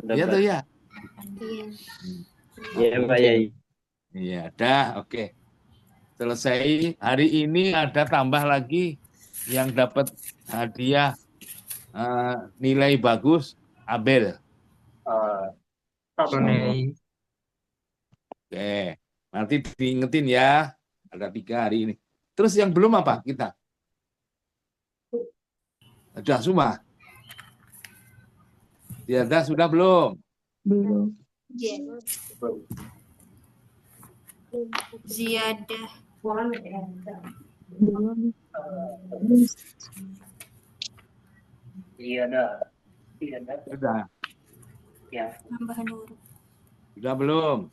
Iya tuh ya. Iya. Iya Pak Yai. Iya, dah, oke. Selesai. Hari ini ada tambah lagi yang dapat hadiah nilai bagus, Abel. Oke, nanti diingetin ya. Ada 3 hari ini. Terus yang belum apa kita? Sudah semua? Ya, sudah belum? Belum. Ziyadah. Belum. Iya dah. Sudah. Ya. Tambahan huruf. Sudah belum?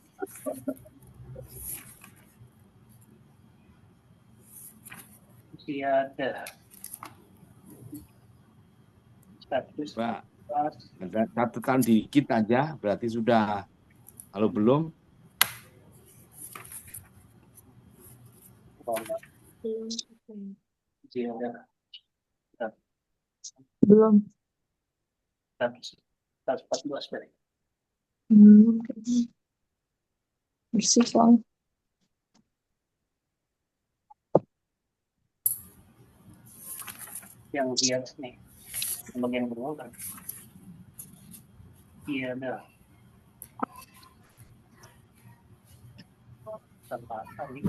Ziyadah. Status. Pak, ada catatan dikit aja, berarti sudah. Kalau belum, Ziyadah. Belum. 114 berarti. Bersih soalnya. Yang di atas nih. Yang bagian bawah kan. Iya dah. Tanpa tadi.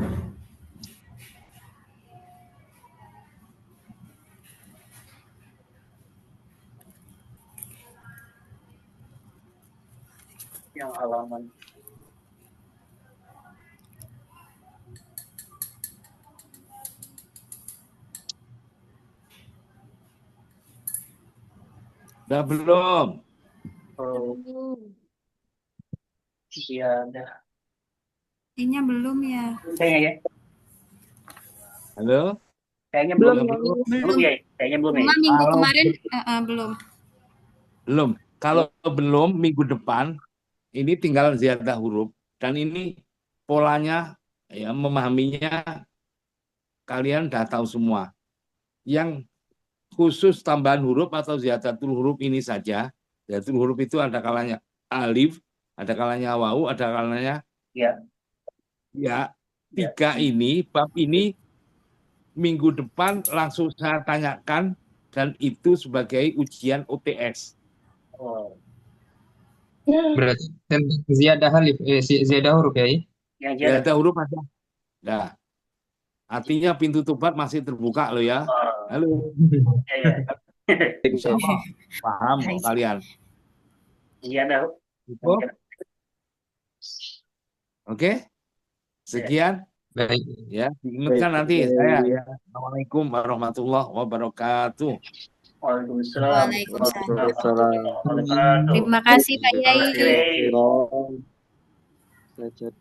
Yang halaman. Udah belum? Oh, iya ada. Kayaknya belum ya. Kayaknya ya. Halo? Kayaknya Belum belum. ya, Belum nih? Belum ya. Kayaknya belum ya. Cuma minggu Kalau kemarin belum. belum, kalau belum minggu depan ini tinggal ziyadah huruf dan ini polanya ya memahaminya kalian udah tahu semua. Yang khusus tambahan huruf atau ziyadatul huruf ini saja. Ziyadatul huruf itu ada kalanya alif, ada kalanya wawu, ada kalanya Ya. ya. Ya. Tiga ini, bab ini minggu depan langsung saya tanyakan dan itu sebagai ujian UTS. Oh. Berarti tentang ziyadah alif, ziyadah huruf ya. Yang Ya, jarak. ada huruf ada. Nah, artinya pintu tobat masih terbuka loh ya. Oh, Halo. ya, ya. Insya Allah paham kok kalian. Iya ada. Itu. Oke. Sekian. Baik. Ya, diingatkan nanti saya ya. Assalamualaikum warahmatullahi wabarakatuh. Waalaikumsalam. Waalaikumsalam. Terima kasih Pak Yai. Belajar